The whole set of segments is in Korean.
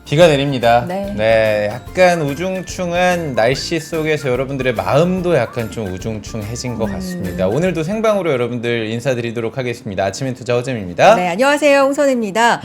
비가 내립니다. 네. 약간 우중충한 날씨 속에서 여러분들의 마음도 약간 좀 우중충해진 것 같습니다. 오늘도 생방으로 여러분들 인사드리도록 하겠습니다. 아침엔 투자 허잼입니다. 네, 안녕하세요. 홍선혜입니다.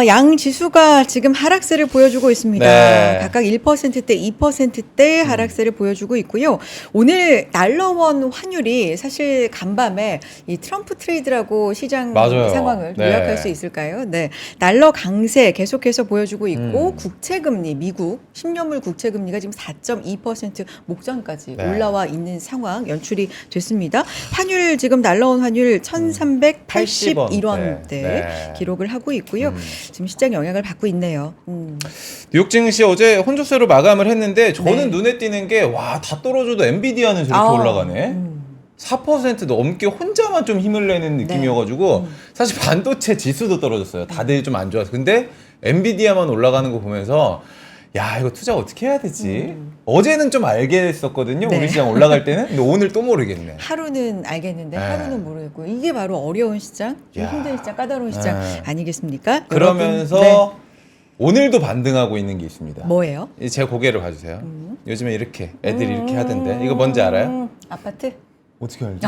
양 지수가 지금 하락세를 보여주고 있습니다. 네. 각각 1%대, 2%대 하락세를 보여주고 있고요. 오늘 달러원 환율이 사실 간밤에 이 트럼프 트레이드라고 시장 맞아요. 상황을 네. 요약할 수 있을까요? 네, 달러 강세 계속해서 보여주고 있고 국채금리, 미국 10년물 국채금리가 지금 4.2% 목전까지 네. 올라와 있는 상황 연출이 됐습니다. 환율 지금 달러원 환율 1,381원대 네. 기록을 하고 있고요. 지금 시장 영향을 받고 있네요. 뉴욕 증시 어제 혼조세로 마감을 했는데 저는 네. 눈에 띄는 게 와, 다 떨어져도 엔비디아는 저렇게 올라가네. 4% 넘게 혼자만 좀 힘을 내는 느낌이어가지고 사실 반도체 지수도 떨어졌어요. 다들 좀 안 좋아서. 근데 엔비디아만 올라가는 거 보면서 야, 이거 투자 어떻게 해야 되지? 어제는 좀 알겠었거든요. 네. 우리 시장 올라갈 때는. 근데 오늘 또 모르겠네. 하루는 알겠는데 네. 하루는 모르겠고 이게 바로 어려운 시장, 좀 야. 힘든 시장, 까다로운 시장 네. 아니겠습니까? 그러면서 여러분, 오늘도 반등하고 있는 게 있습니다. 뭐예요? 제 고개를 봐주세요. 요즘에 이렇게 애들이 이렇게 하던데. 이거 뭔지 알아요? 아파트? 어떻게 알지?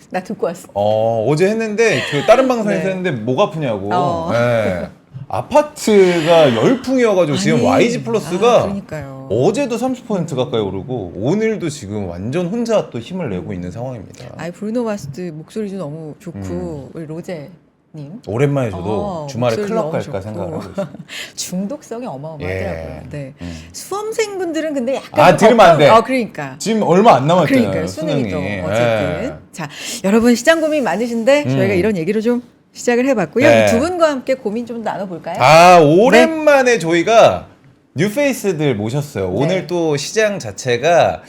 나 듣고 왔어. 어제 했는데 저 다른 방송에서 네. 했는데 목 아프냐고. 어. 네. 아파트가 열풍이어가지고 지금 아니, YG 플러스가 그러니까요. 어제도 30% 가까이 오르고 오늘도 지금 완전 혼자 또 힘을 내고 있는 상황입니다. 아이 브루노 마스도 목소리도 너무 좋고 우리 로제님 오랜만에 저도 주말에 목소리도 클럽 너무 갈까 좋고. 생각을 하고 있어요. 중독성이 어마어마하더라고요. 예. 네. 수험생분들은 근데 약간 좀 들으면 안 돼. 그러니까. 지금 얼마 안 남았잖아요. 그러니까요. 수능이 또 수능이. 어쨌든. 예. 자, 여러분 시장 고민 많으신데 저희가 이런 얘기로 좀 시작을 해봤고요. 네. 두 분과 함께 고민 좀 나눠볼까요? 오랜만에 저희가 뉴페이스들 모셨어요. 네. 오늘 또 시장 자체가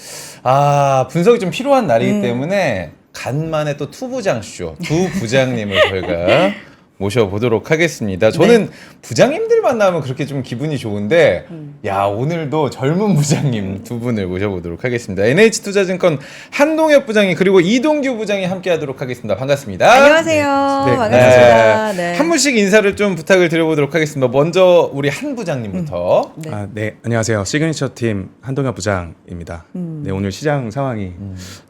분석이 좀 필요한 날이기 때문에 간만에 또 투부장쇼, 두 부장님을 저희가 모셔보도록 하겠습니다. 저는 부장님들 만나면 그렇게 좀 기분이 좋은데 야, 오늘도 젊은 부장님 두 분을 모셔보도록 하겠습니다. NH투자증권 한동엽 부장님 그리고 이동규 부장이 함께하도록 하겠습니다. 반갑습니다. 안녕하세요. 네. 반갑습니다. 네. 한 분씩 인사를 좀 부탁을 드려보도록 하겠습니다. 먼저 우리 한 부장님부터. 네. 네, 안녕하세요. 시그니처 팀 한동엽 부장입니다. 네, 오늘 시장 상황이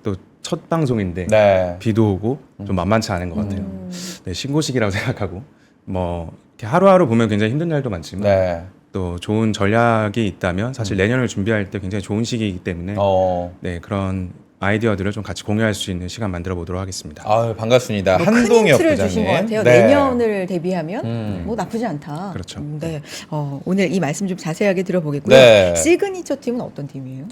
또 첫 방송인데 네. 비도 오고 좀 만만치 않은 것 같아요. 네, 신고식이라고 생각하고 뭐 이렇게 하루하루 보면 굉장히 힘든 날도 많지만 네. 또 좋은 전략이 있다면 사실 내년을 준비할 때 굉장히 좋은 시기이기 때문에 네, 그런 아이디어들을 좀 같이 공유할 수 있는 시간 만들어 보도록 하겠습니다. 반갑습니다. 뭐 큰 한동엽 힌트를 부장님. 주신 것 같아요. 네. 내년을 대비하면 뭐 나쁘지 않다. 그렇죠. 네. 오늘 이 말씀 좀 자세하게 들어보겠고요. 네. 시그니처 팀은 어떤 팀이에요?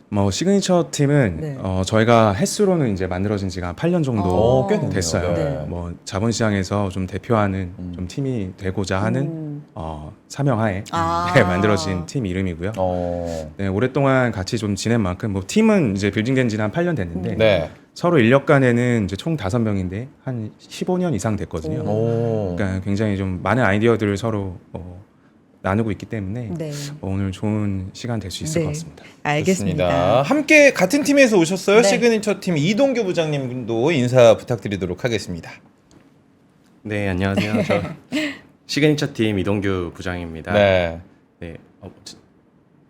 뭐 시그니처 팀은 네. 저희가 횟수로는 이제 만들어진 지가 한 8년 정도 꽤 됐네요. 됐어요. 네. 뭐 자본시장에서 좀 대표하는 좀 팀이 되고자 하는 사명하에 네, 만들어진 팀 이름이고요. 네, 오랫동안 같이 좀 지낸 만큼 뭐 팀은 이제 빌딩된 지는 한 8년 됐는데 네. 서로 인력 간에는 이제 총 5명인데 한 15년 이상 됐거든요. 오. 그러니까 굉장히 좀 많은 아이디어들을 서로 나누고 있기 때문에 네. 오늘 좋은 시간 될 수 있을 네. 것 같습니다. 알겠습니다. 좋습니다. 함께 같은 팀에서 오셨어요. 네. 시그니처 팀 이동규 부장님도 인사 부탁드리도록 하겠습니다. 네, 안녕하세요. 저 시그니처 팀 이동규 부장입니다. 네. 네,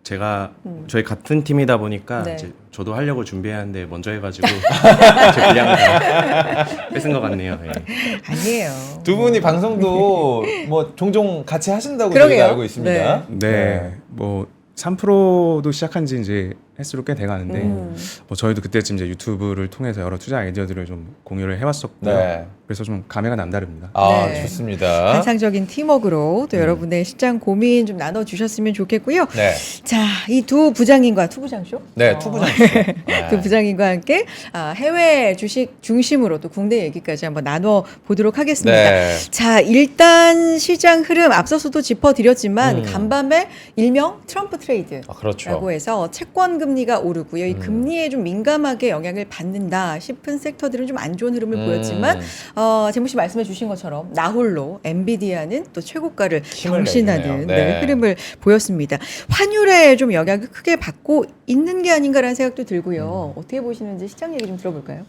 제가 저희 같은 팀이다 보니까 네. 이제 저도 하려고 준비하는데 먼저 해가지고 제 분량을 다 뺏은 것 같네요. 네. 아니에요. 두 분이 방송도 뭐 종종 같이 하신다고 그러게요. 저희가 알고 있습니다. 네, 뭐 3%도 시작한 지 이제 횟수로 꽤 돼가는데 뭐 저희도 그때쯤 이제 유튜브를 통해서 여러 투자 아이디어들을 좀 공유를 해왔었고요. 네. 그래서 좀 감회가 남다릅니다. 네. 좋습니다. 환상적인 팀워크로 또 여러분의 시장 고민 좀 나눠주셨으면 좋겠고요. 네. 자, 이 두 부장님과 투부장쇼? 네, 투부장. 두 부장님과 함께 해외 주식 중심으로 또 국내 얘기까지 한번 나눠 보도록 하겠습니다. 네. 자, 일단 시장 흐름 앞서서도 짚어드렸지만 간밤에 일명 트럼프 트레이드라고 그렇죠. 해서 채권금 기준금리가 오르고요. 이 금리에 좀 민감하게 영향을 받는다 싶은 섹터들은 좀 안 좋은 흐름을 보였지만 재무 씨 말씀해 주신 것처럼 나홀로 엔비디아는 또 최고가를 힘을 경신하는 내주네요. 네, 네. 흐름을 보였습니다. 환율에 좀 영향을 크게 받고 있는 게 아닌가라는 생각도 들고요. 어떻게 보시는지 시장 얘기 좀 들어볼까요?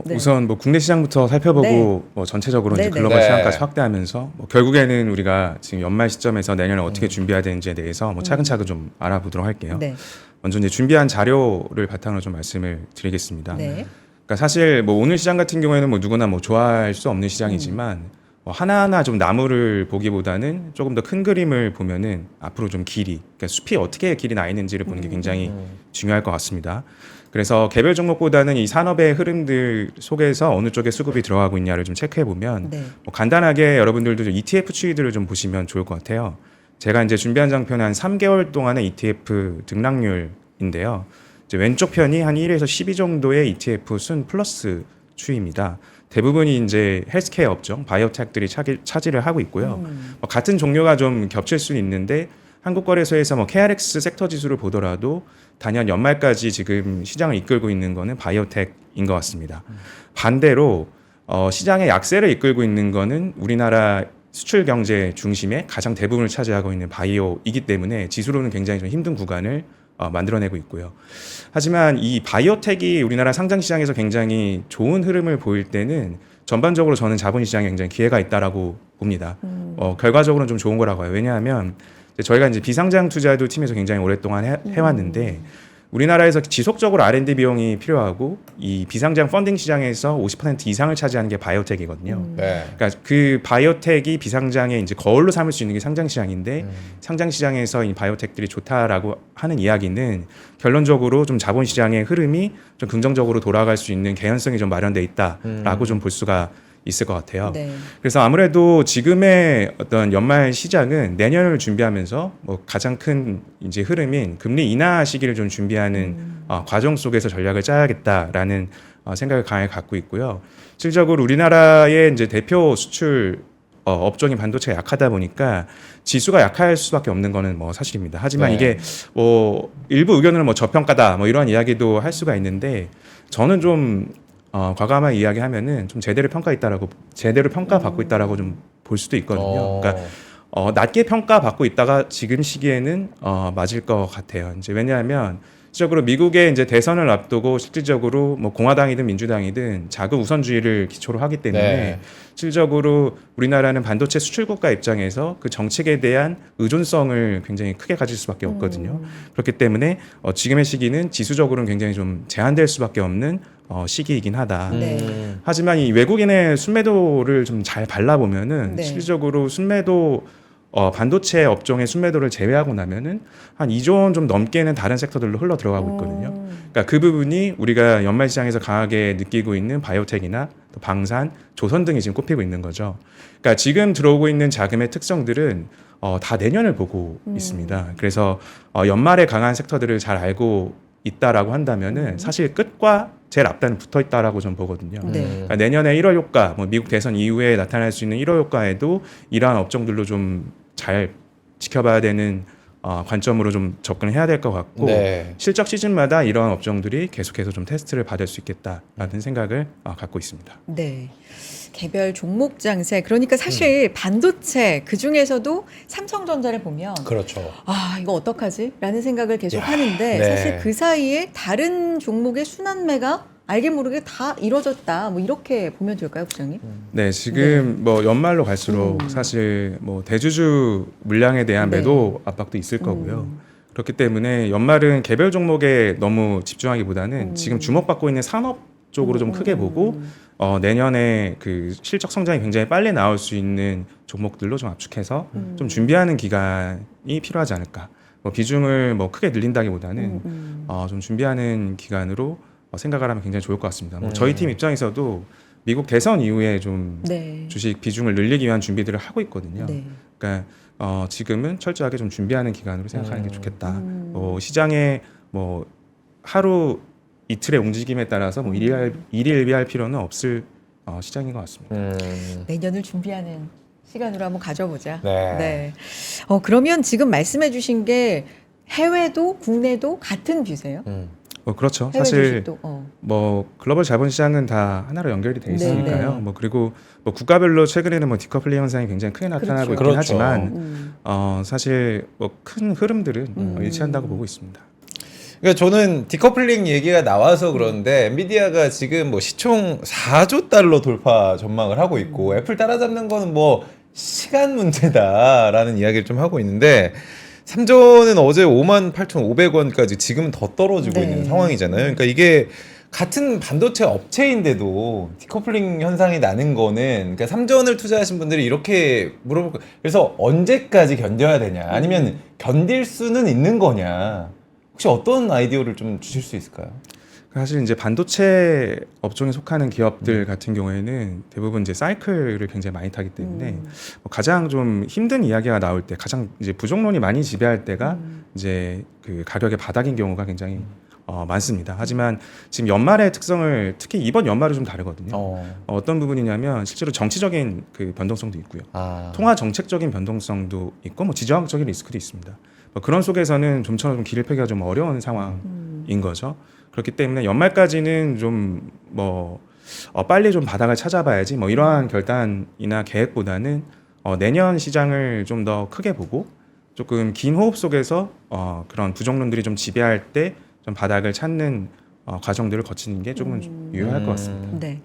네. 우선 뭐 국내 시장부터 살펴보고 네. 뭐 전체적으로 이제 네, 네. 글로벌 네. 시장까지 확대하면서 뭐 결국에는 우리가 지금 연말 시점에서 내년에 어떻게 준비해야 되는지에 대해서 뭐 차근차근 좀 알아보도록 할게요. 네. 먼저 이제 준비한 자료를 바탕으로 좀 말씀을 드리겠습니다. 네. 그러니까 사실 뭐 오늘 시장 같은 경우에는 뭐 누구나 뭐 좋아할 수 없는 시장이지만 뭐 하나하나 좀 나무를 보기보다는 조금 더 큰 그림을 보면은 앞으로 좀 길이, 그러니까 숲이 어떻게 길이 나 있는지를 보는 게 굉장히 중요할 것 같습니다. 그래서 개별 종목보다는 이 산업의 흐름들 속에서 어느 쪽에 수급이 들어가고 있냐를 좀 체크해 보면 네. 뭐 간단하게 여러분들도 좀 ETF 추이들을 좀 보시면 좋을 것 같아요. 제가 이제 준비한 장표는 한 3개월 동안의 ETF 등락률인데요. 이제 왼쪽 편이 한 1에서 12 정도의 ETF 순 플러스 추이입니다. 대부분이 이제 헬스케어 업종, 바이오텍들이 차지를 하고 있고요. 뭐 같은 종류가 좀 겹칠 수는 있는데 한국거래소에서 뭐 KRX 섹터 지수를 보더라도 단연 연말까지 지금 시장을 이끌고 있는 거는 바이오텍인 것 같습니다. 반대로 시장의 약세를 이끌고 있는 거는 우리나라 수출 경제 중심의 가장 대부분을 차지하고 있는 바이오이기 때문에 지수로는 굉장히 좀 힘든 구간을 만들어내고 있고요. 하지만 이 바이오텍이 우리나라 상장 시장에서 굉장히 좋은 흐름을 보일 때는 전반적으로 저는 자본시장에 굉장히 기회가 있다라고 봅니다. 결과적으로는 좀 좋은 거라고 해요. 왜냐하면 저희가 이제 비상장 투자도 팀에서 굉장히 오랫동안 해왔는데 우리나라에서 지속적으로 R&D 비용이 필요하고 이 비상장 펀딩 시장에서 50% 이상을 차지하는 게 바이오텍이거든요. 네. 그러니까 그 바이오텍이 비상장의 이제 거울로 삼을 수 있는 게 상장 시장인데 상장 시장에서 이 바이오텍들이 좋다라고 하는 이야기는 결론적으로 좀 자본 시장의 흐름이 좀 긍정적으로 돌아갈 수 있는 개연성이 좀 마련돼 있다라고 좀 볼 수가 있을 것 같아요. 네. 그래서 아무래도 지금의 어떤 연말 시장은 내년을 준비하면서 뭐 가장 큰 이제 흐름인 금리 인하 시기를 좀 준비하는 과정 속에서 전략을 짜야겠다라는 생각을 강하게 갖고 있고요. 실질적으로 우리나라의 이제 대표 수출 업종인 반도체가 약하다 보니까 지수가 약할 수밖에 없는 거는 뭐 사실입니다. 하지만 네. 이게 뭐 일부 의견으로 뭐 저평가다 뭐 이런 이야기도 할 수가 있는데 저는 좀 과감하게 이야기하면은 좀 제대로 평가받고 있다라고 좀 볼 수도 있거든요. 그러니까 낮게 평가받고 있다가 지금 시기에는 맞을 것 같아요. 이제 왜냐하면 실질적으로 미국의 이제 대선을 앞두고 실질적으로 뭐 공화당이든 민주당이든 자국 우선주의를 기초로 하기 때문에 네. 실질적으로 우리나라는 반도체 수출국가 입장에서 그 정책에 대한 의존성을 굉장히 크게 가질 수밖에 없거든요. 그렇기 때문에 지금의 시기는 지수적으로는 굉장히 좀 제한될 수밖에 없는 시기이긴 하다. 네. 하지만 이 외국인의 순매도를 좀 잘 발라보면은 네. 실질적으로 순매도 반도체 업종의 순매도를 제외하고 나면은 한 2조 원 좀 넘게는 다른 섹터들로 흘러 들어가고 있거든요. 그러니까 그 부분이 우리가 연말 시장에서 강하게 느끼고 있는 바이오텍이나 또 방산, 조선 등이 지금 꼽히고 있는 거죠. 그러니까 지금 들어오고 있는 자금의 특성들은 다 내년을 보고 있습니다. 그래서 연말에 강한 섹터들을 잘 알고 있다라고 한다면은 사실 끝과 제일 앞단은 붙어 있다라고 좀 보거든요. 네. 그러니까 내년에 1월 효과, 뭐 미국 대선 이후에 나타날 수 있는 1월 효과에도 이러한 업종들로 좀 잘 지켜봐야 되는 관점으로 좀 접근을 해야 될 것 같고 네. 실적 시즌마다 이러한 업종들이 계속해서 좀 테스트를 받을 수 있겠다라는 생각을 갖고 있습니다. 네. 개별 종목 장세. 그러니까 사실 반도체 그 중에서도 삼성전자를 보면 그렇죠. 이거 어떡하지? 라는 생각을 계속 야, 하는데 네. 사실 그 사이에 다른 종목의 순환매가 알게 모르게 다 이루어졌다. 뭐 이렇게 보면 될까요, 부장님? 네, 지금 뭐 연말로 갈수록 사실 뭐 대주주 물량에 대한 네. 매도 압박도 있을 거고요. 그렇기 때문에 연말은 개별 종목에 너무 집중하기보다는 지금 주목받고 있는 산업 쪽으로 좀 크게 보고 내년에 그 실적 성장이 굉장히 빨리 나올 수 있는 종목들로 좀 압축해서 좀 준비하는 기간이 필요하지 않을까. 뭐 비중을 뭐 크게 늘린다기보다는 좀 준비하는 기간으로 생각을 하면 굉장히 좋을 것 같습니다. 뭐 저희 팀 입장에서도 미국 대선 이후에 좀 네. 주식 비중을 늘리기 위한 준비들을 하고 있거든요. 네. 그러니까 지금은 철저하게 좀 준비하는 기간으로 생각하는 게 좋겠다. 시장에 뭐 하루 이틀의 움직임에 따라서 뭐 일희일비할 필요는 없을 시장인 것 같습니다. 내년을 준비하는 시간으로 한번 가져보자. 네. 네. 그러면 지금 말씀해 주신 게 해외도 국내도 같은 뷰세요? 그렇죠. 해외 사실 주식도. 뭐 글로벌 자본시장은 다 하나로 연결이 돼 있으니까요. 네. 뭐 그리고 뭐 국가별로 최근에는 뭐 디커플링 현상이 굉장히 크게 나타나고 그렇죠. 있긴 하지만 음. 사실 뭐 큰 흐름들은 일치한다고 보고 있습니다. 그러니까 저는 디커플링 얘기가 나와서 그런데 엔비디아가 지금 뭐 시총 4조 달러 돌파 전망을 하고 있고 애플 따라잡는 거는 뭐 시간 문제다라는 이야기를 좀 하고 있는데 삼전은 어제 58,500원까지 지금 더 떨어지고 네. 있는 상황이잖아요. 그러니까 이게 같은 반도체 업체인데도 디커플링 현상이 나는 거는 그러니까 삼전을 투자하신 분들이 이렇게 물어볼 거. 그래서 언제까지 견뎌야 되냐? 아니면 견딜 수는 있는 거냐? 혹시 어떤 아이디어를 좀 주실 수 있을까요? 사실 이제 반도체 업종에 속하는 기업들 같은 경우에는 대부분 이제 사이클을 굉장히 많이 타기 때문에 뭐 가장 좀 힘든 이야기가 나올 때 가장 이제 부정론이 많이 지배할 때가 이제 그 가격의 바닥인 경우가 굉장히 많습니다. 하지만 지금 연말의 특성을 특히 이번 연말은 좀 다르거든요. 어떤 부분이냐면 실제로 정치적인 그 변동성도 있고요. 통화 정책적인 변동성도 있고 뭐 지정학적인 리스크도 있습니다. 뭐 그런 속에서는 좀처럼 좀 길을 펴기가 좀 어려운 상황인 거죠. 그렇기 때문에 연말까지는 좀 뭐 빨리 좀 바닥을 찾아봐야지 뭐 이러한 결단이나 계획보다는 내년 시장을 좀 더 크게 보고 조금 긴 호흡 속에서 그런 부정론들이 좀 지배할 때 좀 바닥을 찾는 과정들을 거치는 게 조금 유효할 것 같습니다. 네.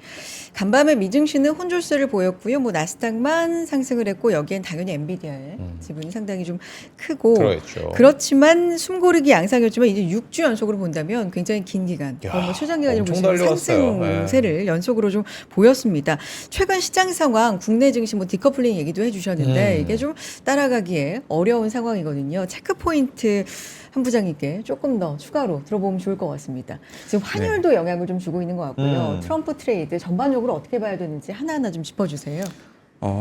간밤에 미증시는 혼조세를 보였고요. 뭐 나스닥만 상승을 했고 여기엔 당연히 엔비디아의 지분이 상당히 좀 크고 그렇죠. 그렇지만 숨고르기 양상이었지만 이제 6주 연속으로 본다면 굉장히 긴 기간, 야, 뭐 최장 기간으로 엄청 보시면 달려왔어요. 상승세를 연속으로 좀 보였습니다. 최근 시장 상황, 국내 증시 뭐 디커플링 얘기도 해주셨는데 이게 좀 따라가기에 어려운 상황이거든요. 체크 포인트 한 부장님께 조금 더 추가로 들어보면 좋을 것 같습니다. 지금 환율도 영향을 좀 주고 있는 것 같고요. 트럼프 트레이드 전반적으로 어떻게 봐야 되는지 하나하나 좀 짚어주세요.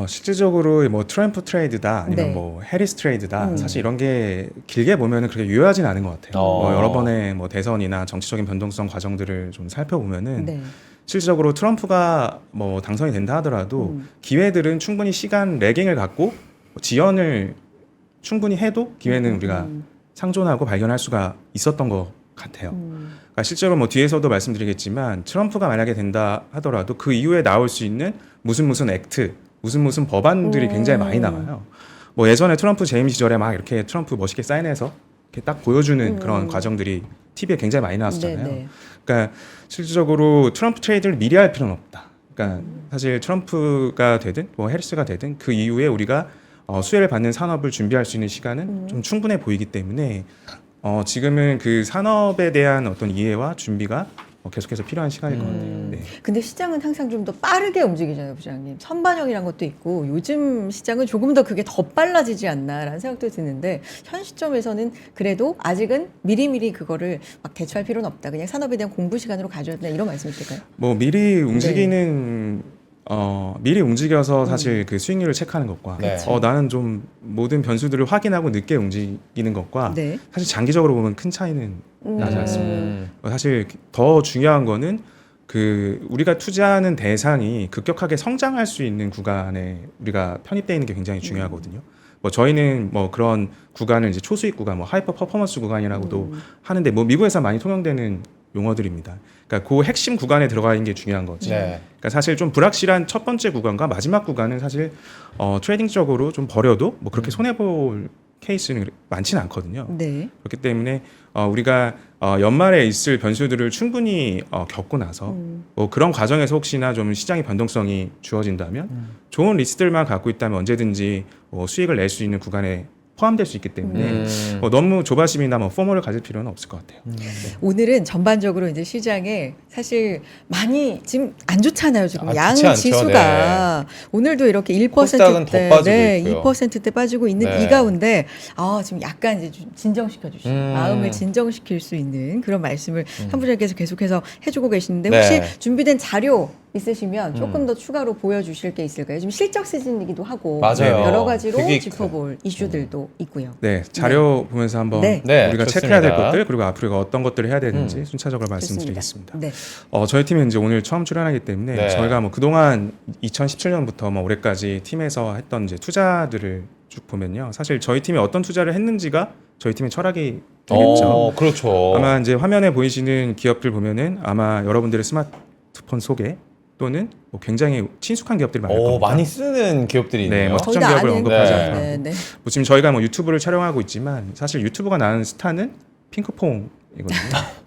실질적으로 뭐 트럼프 트레이드다 아니면 네. 뭐 해리스 트레이드다 사실 이런 게 길게 보면은 그렇게 유효하진 않은 것 같아요. 뭐 여러 번의 뭐 대선이나 정치적인 변동성 과정들을 좀 살펴보면은 네. 실질적으로 트럼프가 뭐 당선이 된다 하더라도 기회들은 충분히 시간 레깅을 갖고 뭐 지연을 충분히 해도 기회는 우리가 상존하고 발견할 수가 있었던 것 같아요. 그러니까 실제로 뭐 뒤에서도 말씀드리겠지만 트럼프가 만약에 된다 하더라도 그 이후에 나올 수 있는 무슨 액트, 무슨 법안들이 굉장히 많이 나와요. 뭐 예전에 트럼프 재임 시절에 막 이렇게 트럼프 멋있게 사인해서 이렇게 딱 보여주는 그런 과정들이 TV에 굉장히 많이 나왔었잖아요. 네네. 그러니까 실질적으로 트럼프 트레이드를 미리 할 필요는 없다. 그러니까 사실 트럼프가 되든 뭐 해리스가 되든 그 이후에 우리가 수혜를 받는 산업을 준비할 수 있는 시간은 좀 충분해 보이기 때문에 지금은 그 산업에 대한 어떤 이해와 준비가 계속해서 필요한 시간일 것 같아요. 네. 근데 시장은 항상 좀 더 빠르게 움직이잖아요, 부장님. 선반영이란 것도 있고 요즘 시장은 조금 더 그게 더 빨라지지 않나라는 생각도 드는데 현 시점에서는 그래도 아직은 미리미리 그거를 막 대처할 필요는 없다. 그냥 산업에 대한 공부 시간으로 가져야 된다. 이런 말씀이실까요? 뭐 미리 움직이는 미리 움직여서 사실 그 수익률을 체크하는 것과 네. 나는 좀 모든 변수들을 확인하고 늦게 움직이는 것과 네. 사실 장기적으로 보면 큰 차이는 나지 않습니다. 음. 사실 더 중요한 거는 그 우리가 투자하는 대상이 급격하게 성장할 수 있는 구간에 우리가 편입되어 있는 게 굉장히 중요하거든요. 뭐 저희는 뭐 그런 구간을 이제 초수익 구간, 뭐 하이퍼 퍼포먼스 구간이라고도 하는데 뭐 미국에서 많이 통용되는 용어들입니다. 그러니까 그 핵심 구간에 들어가 있는 게 중요한 거지. 네. 그러니까 사실 좀 불확실한 첫 번째 구간과 마지막 구간은 사실 트레이딩적으로 좀 버려도 뭐 그렇게 손해 볼 케이스는 많지는 않거든요. 네. 그렇기 때문에 우리가 연말에 있을 변수들을 충분히 겪고 나서 뭐 그런 과정에서 혹시나 좀 시장의 변동성이 주어진다면 좋은 리스트들만 갖고 있다면 언제든지 수익을 낼 수 있는 구간에 포함될 수 있기 때문에 너무 조바심이나 뭐 포멀을 가질 필요는 없을 것 같아요. 오늘은 전반적으로 이제 시장에 사실 많이 지금 안 좋잖아요. 지금 양 좋지 않죠. 지수가 오늘도 이렇게 코스닥은 더 1%대, 빠지고 네, 있고요. 2%대 빠지고 있는 네. 이 가운데 지금 약간 이제 좀 진정시켜 주시는 마음을 음. 진정시킬 수 있는 그런 말씀을 한 부장께서 계속해서 해주고 계시는데 네. 혹시 준비된 자료 있으시면 조금 더 추가로 보여주실 게 있을까요? 지금 실적 시즌이기도 하고 맞아요. 여러 가지로 되게 짚어볼 이슈들도 있고요. 네, 자료 보면서 한번 네. 네, 우리가 좋습니다. 체크해야 될 것들 그리고 앞으로 어떤 것들을 해야 되는지 순차적으로 말씀드리겠습니다. 네. 저희 팀은 이제 오늘 처음 출연하기 때문에 네. 저희가 뭐 그동안 2017년부터 뭐 올해까지 팀에서 했던 이제 투자들을 쭉 보면요. 사실 저희 팀이 어떤 투자를 했는지가 저희 팀의 철학이 되겠죠. 그렇죠. 아마 이제 화면에 보이시는 기업들 보면은 아마 여러분들의 스마트폰 속에 또는 뭐 굉장히 친숙한 기업들이 많을 겁니다. 많이 쓰는 기업들이 네, 있네요. 뭐 저희가 특정 기업을 아는 언급하지 네. 않고 네, 네. 뭐 지금 저희가 뭐 유튜브를 촬영하고 있지만 사실 유튜브가 낳은 스타는 핑크퐁이거든요.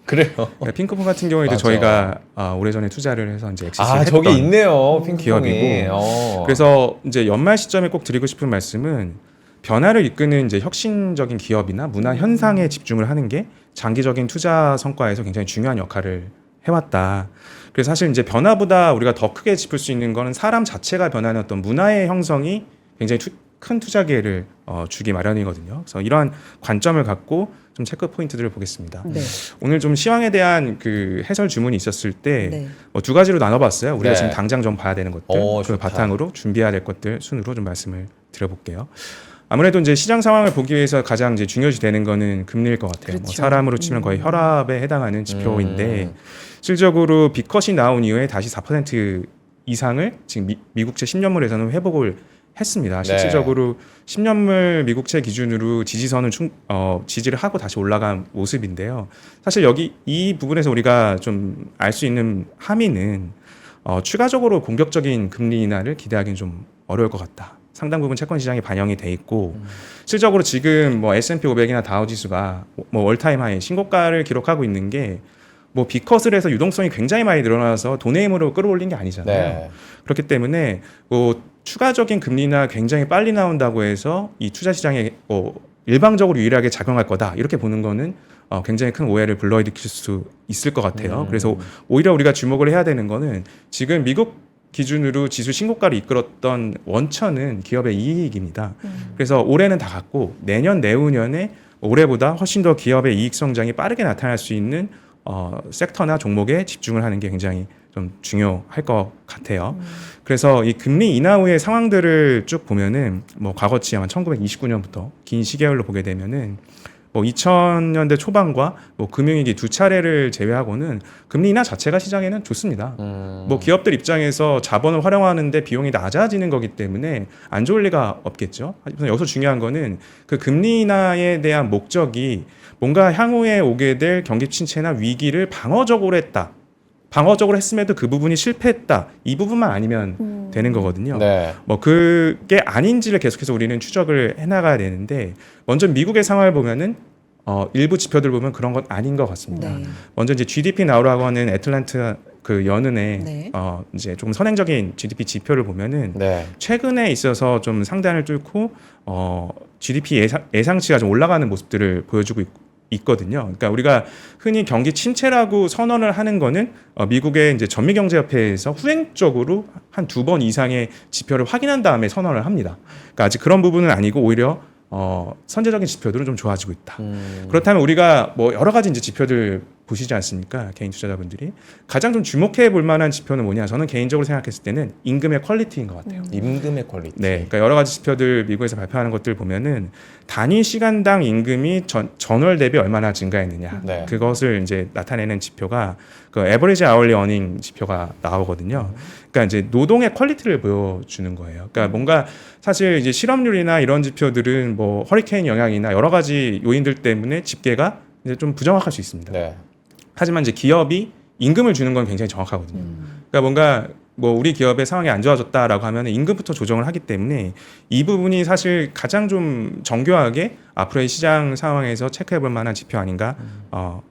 그래요. 그러니까 핑크퐁 같은 경우에 이제 맞아. 저희가 오래전에 투자를 해서 이제 엑시스를 했던 저기 있네요. 핑크퐁이. 기업이고. 그래서 이제 연말 시점에 꼭 드리고 싶은 말씀은 변화를 이끄는 이제 혁신적인 기업이나 문화 현상에 집중을 하는 게 장기적인 투자 성과에서 굉장히 중요한 역할을 해왔다. 그래서 사실 이제 변화보다 우리가 더 크게 짚을 수 있는 거는 사람 자체가 변하는 어떤 문화의 형성이 굉장히 큰 투자 기회를 주기 마련이거든요. 그래서 이러한 관점을 갖고 좀 체크 포인트들을 보겠습니다. 네. 오늘 좀 시황에 대한 그 해설 주문이 있었을 때 네. 두 가지로 나눠봤어요. 우리가 네. 지금 당장 좀 봐야 되는 것들, 그 좋다. 바탕으로 준비해야 될 것들 순으로 좀 말씀을 드려볼게요. 아무래도 이제 시장 상황을 보기 위해서 가장 이제 중요시 되는 거는 금리일 것 같아요. 뭐 그렇죠. 사람으로 치면 거의 혈압에 해당하는 지표인데 실질적으로 빅컷이 나온 이후에 다시 4% 이상을 지금 미국채 10년물에서는 회복을 했습니다. 실질적으로 10년물 미국채 기준으로 지지선을 지지를 하고 다시 올라간 모습인데요. 사실 여기 이 부분에서 우리가 좀 알 수 있는 함의는 추가적으로 공격적인 금리 인하를 기대하기는 좀 어려울 것 같다. 상당 부분 채권 시장에 반영이 돼 있고 실질적으로 지금 뭐 S&P 500이나 다우 지수가 뭐 올타임 하이 신고가를 기록하고 있는 게 뭐 빅컷을 해서 유동성이 굉장히 많이 늘어나서 돈의 힘으로 끌어올린 게 아니잖아요. 네. 그렇기 때문에 뭐 추가적인 금리나 굉장히 빨리 나온다고 해서 이 투자 시장에 일방적으로 유일하게 작용할 거다 이렇게 보는 거는 굉장히 큰 오해를 불러일으킬 수 있을 것 같아요. 그래서 오히려 우리가 주목을 해야 되는 거는 지금 미국 기준으로 지수 신고가를 이끌었던 원천은 기업의 이익입니다. 그래서 올해는 다 갔고 내년 내후년에 올해보다 훨씬 더 기업의 이익 성장이 빠르게 나타날 수 있는 섹터나 종목에 집중을 하는 게 굉장히 좀 중요할 것 같아요. 그래서 이 금리 인하 후의 상황들을 쭉 보면은 뭐 과거치 아마 1929년부터 긴 시계열로 보게 되면은 뭐 2000년대 초반과 뭐 금융위기 두 차례를 제외하고는 금리 인하 자체가 시장에는 좋습니다. 뭐 기업들 입장에서 자본을 활용하는데 비용이 낮아지는 거기 때문에 안 좋을 리가 없겠죠. 하지만 여기서 중요한 거는 그 금리 인하에 대한 목적이 뭔가 향후에 오게 될 경기 침체나 위기를 방어적으로 했다. 방어적으로 했음에도 그 부분이 실패했다. 이 부분만 아니면 되는 거거든요. 네. 뭐 그게 아닌지를 계속해서 우리는 추적을 해나가야 되는데 먼저 미국의 상황을 보면은 일부 지표들 보면 그런 건 아닌 것 같습니다. 네. 먼저 이제 GDP 나우라고 하는 애틀란타 그 연은의 네. 이제 조금 선행적인 GDP 지표를 보면은 네. 최근에 있어서 좀 상단을 뚫고 GDP 예상치가 좀 올라가는 모습들을 보여주고 있거든요. 그러니까 우리가 흔히 경기 침체라고 선언을 하는 거는 미국의 이제 전미경제협회에서 후행적으로 한 2번 이상의 지표를 확인한 다음에 선언을 합니다. 그러니까 아직 그런 부분은 아니고 오히려 선제적인 지표들은 좀 좋아지고 있다. 그렇다면 우리가 뭐 여러 가지 이제 지표들 보시지 않습니까? 개인 투자자분들이 가장 좀 주목해 볼 만한 지표는 뭐냐? 저는 개인적으로 생각했을 때는 임금의 퀄리티인 것 같아요. 임금의 퀄리티. 네, 그러니까 여러 가지 지표들 미국에서 발표하는 것들 보면은 단위 시간당 임금이 전월 대비 얼마나 증가했느냐, 네. 그것을 이제 나타내는 지표가 그 에버리지 아워리 어닝 지표가 나오거든요. 그러니까 이제 노동의 퀄리티를 보여주는 거예요. 그러니까 뭔가 사실 이제 실업률이나 이런 지표들은 뭐 허리케인 영향이나 여러 가지 요인들 때문에 집계가 이제 좀 부정확할 수 있습니다. 네. 하지만 이제 기업이 임금을 주는 건 굉장히 정확하거든요. 그러니까 뭔가 뭐 우리 기업의 상황이 안 좋아졌다라고 하면 임금부터 조정을 하기 때문에 이 부분이 사실 가장 좀 정교하게 앞으로의 시장 상황에서 체크해 볼 만한 지표 아닌가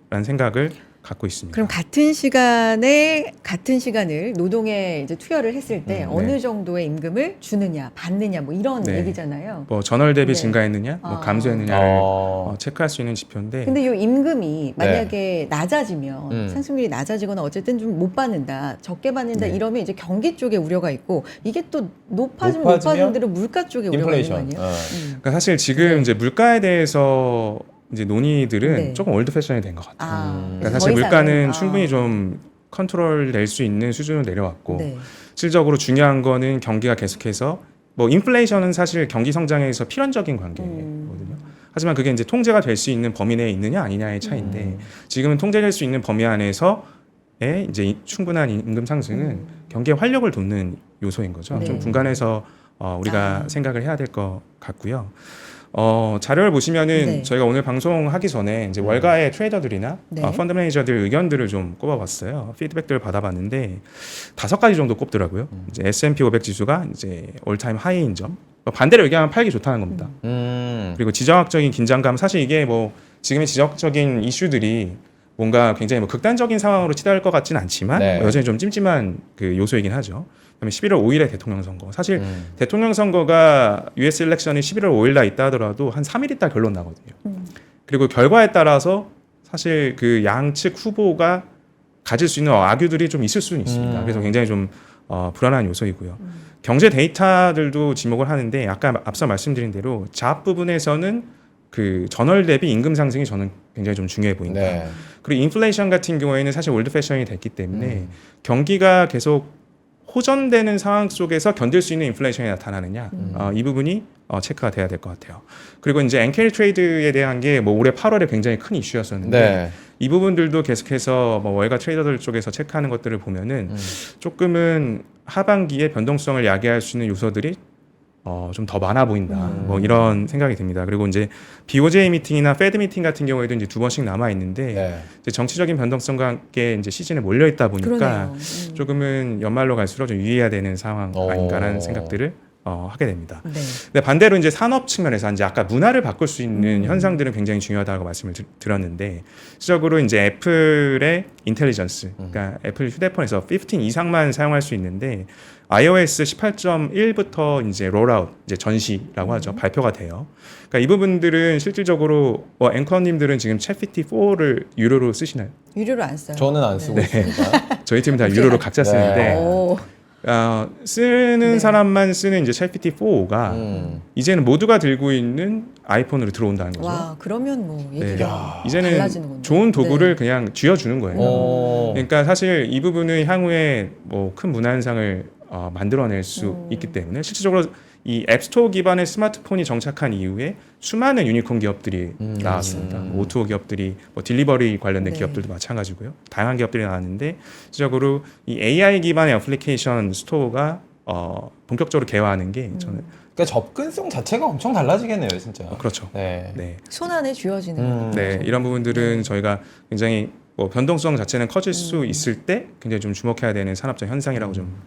라는 생각을 갖고 있습니다. 그럼 같은 시간에 같은 시간을 노동에 이제 투여를 했을 때 어느 네. 정도의 임금을 주느냐, 받느냐 뭐 이런 네. 얘기잖아요. 뭐 전월 대비 네. 증가했느냐, 뭐 아. 감소했느냐를 체크할 수 있는 지표인데 근데 이 임금이 만약에 낮아지면 상승률이 낮아지거나 어쨌든 좀 못 받는다, 적게 받는다 네. 이러면 이제 경기 쪽에 우려가 있고 이게 또 높아지면 높아지면 높아지는 대로 물가 쪽에 우려가 있는 거 인플레이션. 아니에요? 그러니까 사실 지금 네. 이제 물가에 대해서 이제 논의들은 네. 조금 올드 패션이 된 것 같아요. 아, 그러니까 더 사실 이상은, 물가는 충분히 좀 컨트롤 될 수 있는 수준으로 내려왔고 네. 실질적으로 중요한 거는 경기가 계속해서 뭐 인플레이션은 사실 경기 성장에서 필연적인 관계거든요. 하지만 그게 이제 통제가 될 수 있는 범위 내에 있느냐 아니냐의 차이인데 지금은 통제될 수 있는 범위 안에서의 이제 충분한 임금 상승은 경기의 활력을 돋는 요소인 거죠. 네. 좀 분간해서 우리가 아. 생각을 해야 될 것 같고요. 자료를 보시면은 네. 저희가 오늘 방송하기 전에 이제 월가의 트레이더들이나 네. 펀드 매니저들 의견들을 좀 꼽아봤어요. 피드백들을 받아봤는데 5가지 정도 꼽더라고요. 이제 S&P 500 지수가 이제 올타임 하이인 점. 반대로 얘기하면 팔기 좋다는 겁니다. 그리고 지정학적인 긴장감, 사실 이게 뭐 지금의 지정학적인 이슈들이 뭔가 굉장히 뭐 극단적인 상황으로 치달을 것 같지는 않지만 네. 여전히 좀 찜찜한 그 요소이긴 하죠. 그다음에 11월 5일에 대통령 선거. 사실 대통령 선거가 US 일렉션이 11월 5일 날 있다 하더라도 한 3일 있다 결론 나거든요. 그리고 결과에 따라서 사실 그 양측 후보가 가질 수 있는 악유들이 좀 있을 수는 있습니다. 그래서 굉장히 좀 불안한 요소이고요. 경제 데이터들도 지목을 하는데 아까 앞서 말씀드린 대로 자합 부분에서는 그 전월 대비 임금 상승이 저는 굉장히 좀 중요해 보인다. 네. 그리고 인플레이션 같은 경우에는 사실 올드 패션이 됐기 때문에 경기가 계속 호전되는 상황 속에서 견딜 수 있는 인플레이션이 나타나느냐 이 부분이 체크가 돼야 될 것 같아요. 그리고 이제 엔캐리 트레이드에 대한 게 뭐 올해 8월에 굉장히 큰 이슈였었는데 네. 이 부분들도 계속해서 뭐 월가 트레이더들 쪽에서 체크하는 것들을 보면은 조금은 하반기에 변동성을 야기할 수 있는 요소들이 좀 더 많아 보인다. 뭐 이런 생각이 듭니다. 그리고 이제 BOJ 미팅이나 페드 미팅 같은 경우에도 이제 2번씩 남아 있는데 네. 이제 정치적인 변동성과 함께 이제 시즌에 몰려 있다 보니까 그러네요. 조금은 연말로 갈수록 좀 유의해야 되는 상황 아닌가라는 오. 생각들을 하게 됩니다. 네. 근데 반대로 이제 산업 측면에서 이제 아까 문화를 바꿀 수 있는 현상들은 굉장히 중요하다고 말씀을 드렸는데 실적으로 이제 애플의 인텔리전스, 그러니까 애플 휴대폰에서 15 이상만 사용할 수 있는데 iOS 18.1부터 이제 롤아웃, 이제 전시라고 하죠. 발표가 돼요. 그러니까 이 부분들은 실질적으로 앵커님들은 지금 챗GPT 4를 유료로 쓰시나요? 유료로 안 써요. 저는 안 쓰고 있습니다. 저희 팀은 다 유료로 각자 쓰는데 오. 쓰는 네. 사람만 쓰는 이제 챗GPT 4가 이제는 모두가 들고 있는 아이폰으로 들어온다는 거죠. 와, 그러면 뭐 얘기가 이제는 달라지는 건데. 좋은 도구를 네. 그냥 쥐어주는 거예요. 오. 그러니까 사실 이 부분은 향후에 뭐 큰 문화 현상을 만들어낼 수 있기 때문에 실질적으로 이 앱스토어 기반의 스마트폰이 정착한 이후에 수많은 유니콘 기업들이 나왔습니다. O2O 기업들이 뭐 딜리버리 관련된 네. 기업들도 마찬가지고요. 다양한 기업들이 나왔는데 실질적으로 이 AI 기반의 애플리케이션 스토어가 본격적으로 개화하는 게 저는 그러니까 접근성 자체가 엄청 달라지겠네요, 진짜. 그렇죠. 네. 네. 손 안에 쥐어지는 네, 이런 부분들은 저희가 굉장히 뭐 변동성 자체는 커질 수 있을 때 굉장히 좀 주목해야 되는 산업적 현상이라고 좀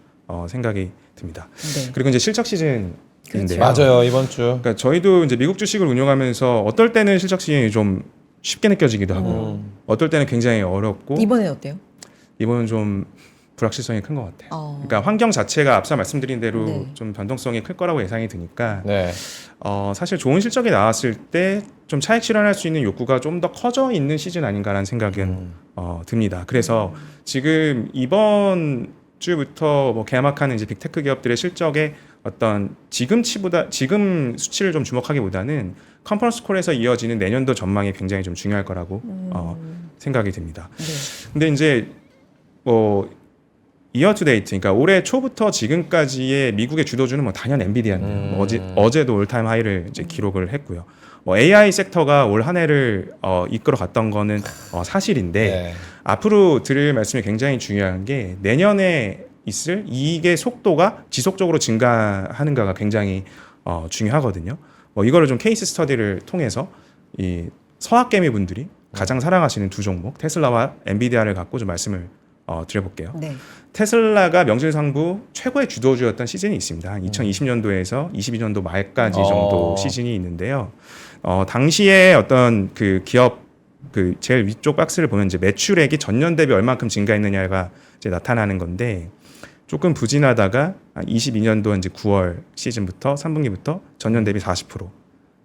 생각이 듭니다. 네. 그리고 이제 실적 시즌인데요. 맞아요, 이번 주. 그러니까 저희도 이제 미국 주식을 운용하면서 어떨 때는 실적 시즌이 좀 쉽게 느껴지기도 하고 어떨 때는 굉장히 어렵고 이번엔 어때요? 이번은 좀 불확실성이 큰 것 같아요. 어. 그러니까 환경 자체가 앞서 말씀드린 대로 네. 좀 변동성이 클 거라고 예상이 드니까 네. 사실 좋은 실적이 나왔을 때 좀 차익 실현할 수 있는 욕구가 좀 더 커져 있는 시즌 아닌가라는 생각은 듭니다. 그래서 지금 이번 주부터 뭐 개막하는 이제 빅테크 기업들의 실적의 어떤 지금 수치를 좀 주목하기보다는 컨퍼런스 콜에서 이어지는 내년도 전망이 굉장히 좀 중요할 거라고 생각이 듭니다. 네. 근데 이제 뭐 이어 투 데이트, 그러니까 올해 초부터 지금까지의 미국의 주도주는 뭐 당연 엔비디아입니다. 뭐 어제도 올타임 하이를 이제 기록을 했고요. 뭐 AI 섹터가 올 한 해를 이끌어갔던 거는 사실인데 네. 앞으로 드릴 말씀이 굉장히 중요한 게 내년에 있을 이익의 속도가 지속적으로 증가하는가가 굉장히 중요하거든요. 뭐 이거를 좀 케이스 스터디를 통해서 이 서학개미 분들이 가장 사랑하시는 두 종목 테슬라와 엔비디아를 갖고 좀 말씀을 드려볼게요. 네. 테슬라가 명실상부 최고의 주도주였던 시즌이 있습니다. 2020년도에서 22년도 말까지 정도 시즌이 있는데요. 당시에 어떤 그 기업 그 제일 위쪽 박스를 보면 이제 매출액이 전년 대비 얼마큼 증가했느냐가 이제 나타나는 건데 조금 부진하다가 22년도 이제 9월 시즌부터 3분기부터 전년 대비 40%,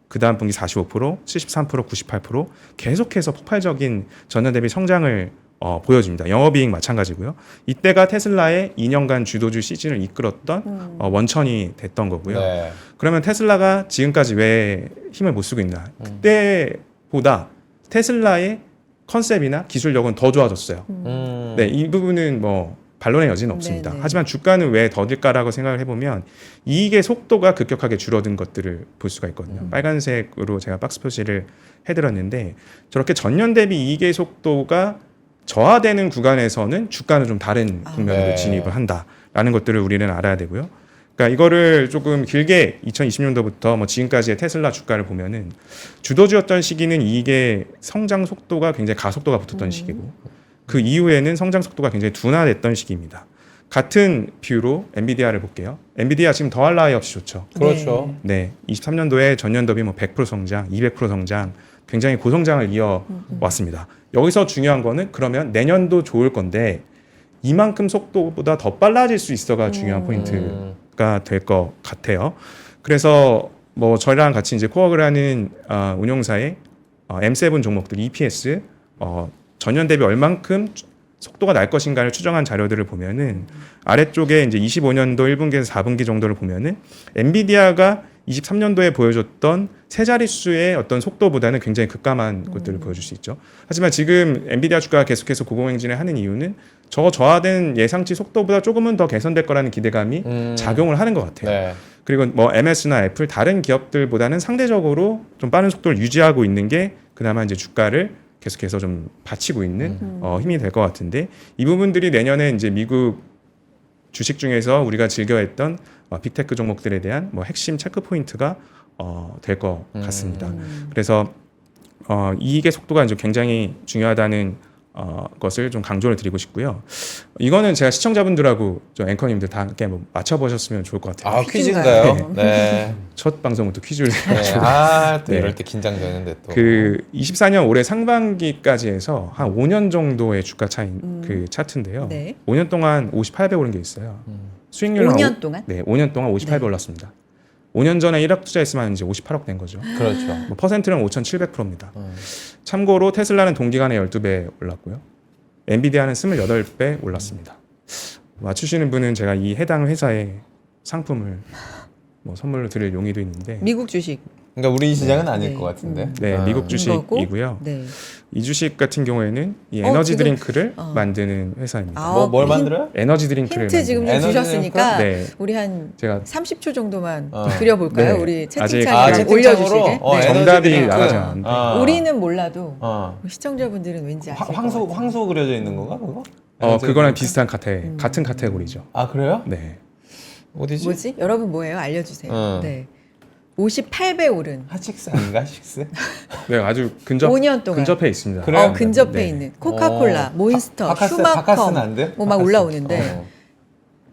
그 다음 분기 45%, 73%, 98% 계속해서 폭발적인 전년 대비 성장을 보여줍니다. 영업이익 마찬가지고요. 이때가 테슬라의 2년간 주도주 시즌을 이끌었던 원천이 됐던 거고요. 네. 그러면 테슬라가 지금까지 왜 힘을 못 쓰고 있나? 그때보다 테슬라의 컨셉이나 기술력은 더 좋아졌어요. 네, 이 부분은 뭐 반론의 여지는 없습니다. 네네. 하지만 주가는 왜 더딜까라고 생각을 해보면 이익의 속도가 급격하게 줄어든 것들을 볼 수가 있거든요. 빨간색으로 제가 박스 표시를 해드렸는데 저렇게 전년 대비 이익의 속도가 저하되는 구간에서는 주가는 좀 다른 국면으로 네. 진입을 한다라는 것들을 우리는 알아야 되고요. 그러니까 이거를 조금 길게 2020년도부터 뭐 지금까지의 테슬라 주가를 보면은 주도주였던 시기는 이익의 성장 속도가 굉장히 가속도가 붙었던 시기고 그 이후에는 성장 속도가 굉장히 둔화됐던 시기입니다. 같은 비유로 엔비디아를 볼게요. 엔비디아 지금 더할 나위 없이 좋죠. 그렇죠. 네, 23년도에 전년 대비 뭐 100% 성장, 200% 성장, 굉장히 고성장을 이어왔습니다. 여기서 중요한 거는 그러면 내년도 좋을 건데 이만큼 속도보다 더 빨라질 수 있어가 중요한 포인트가 될 것 같아요. 그래서 뭐 저희랑 같이 이제 코어를 하는 운용사의 M7 종목들 EPS 전년 대비 얼만큼 속도가 날 것인가를 추정한 자료들을 보면은 아래쪽에 이제 25년도 1분기에서 4분기 정도를 보면은 엔비디아가 23년도에 보여줬던 세 자릿수의 어떤 속도보다는 굉장히 급감한 것들을 보여줄 수 있죠. 하지만 지금 엔비디아 주가가 계속해서 고공행진을 하는 이유는 저하된 예상치 속도보다 조금은 더 개선될 거라는 기대감이 작용을 하는 것 같아요. 네. 그리고 뭐 MS나 애플 다른 기업들보다는 상대적으로 좀 빠른 속도를 유지하고 있는 게 그나마 이제 주가를 계속해서 좀 받치고 있는 힘이 될 것 같은데 이 부분들이 내년에 이제 미국 주식 중에서 우리가 즐겨했던 빅테크 종목들에 대한 뭐 핵심 체크 포인트가 될 것 같습니다. 그래서 이익의 속도가 이제 굉장히 중요하다는 것을 좀 강조를 드리고 싶고요. 이거는 제가 시청자분들하고 좀 앵커님들 다 함께 뭐 맞춰보셨으면 좋을 것 같아요. 아, 퀴즈인가요? 네. 첫 방송부터 퀴즈를 네. 아, 또 네. 이럴 때 긴장되는데 또. 그 24년 올해 상반기까지 해서 한 5년 정도의 주가 차인 그 차트인데요. 네. 5년 동안 58배 오른 게 있어요. 수익률은 5년 동안? 네, 5년 동안 58배 네. 올랐습니다. 5년 전에 1억 투자했으면 이제 58억 된 거죠. 그렇죠. 뭐 퍼센트는 5,700%입니다. 참고로 테슬라는 동기간에 12배 올랐고요. 엔비디아는 28배 올랐습니다. 맞추시는 분은 제가 이 해당 회사의 상품을 뭐 선물로 드릴 용의도 있는데 미국 주식. 그러니까 우리 시장은 아닐 네. 것 같은데. 네, 아. 미국 거고, 주식이고요. 네. 이 주식 같은 경우에는 이 에너지 지금, 드링크를 만드는 회사입니다. 뭘 만들어요? 에너지 드링크를 힌트 지금 좀 에너지 주셨으니까 네. 우리 한 제가 30초 정도만 어. 드려볼까요? 네. 우리 아직- 채팅창에 올려주시게. 네. 에너지 정답이 드링크. 나가지 않았는데. 우리는 몰라도 어. 시청자분들은 왠지 아실 것 황소 같아요. 황소 그려져 있는 건가 그거? 그거랑 비슷한 같은 카테고리죠. 아 그래요? 네. 어디지? 뭐지? 여러분 뭐예요? 알려주세요. 어. 네. 58배 오른. 하식스 아닌가 하식스? 네, 아주 5년 동안. 근접해 있습니다. 그래요? 근접해 네. 있는 코카콜라, 몬스터, 바카스는 슈마컴 안 돼? 뭐 막 바카스. 올라오는데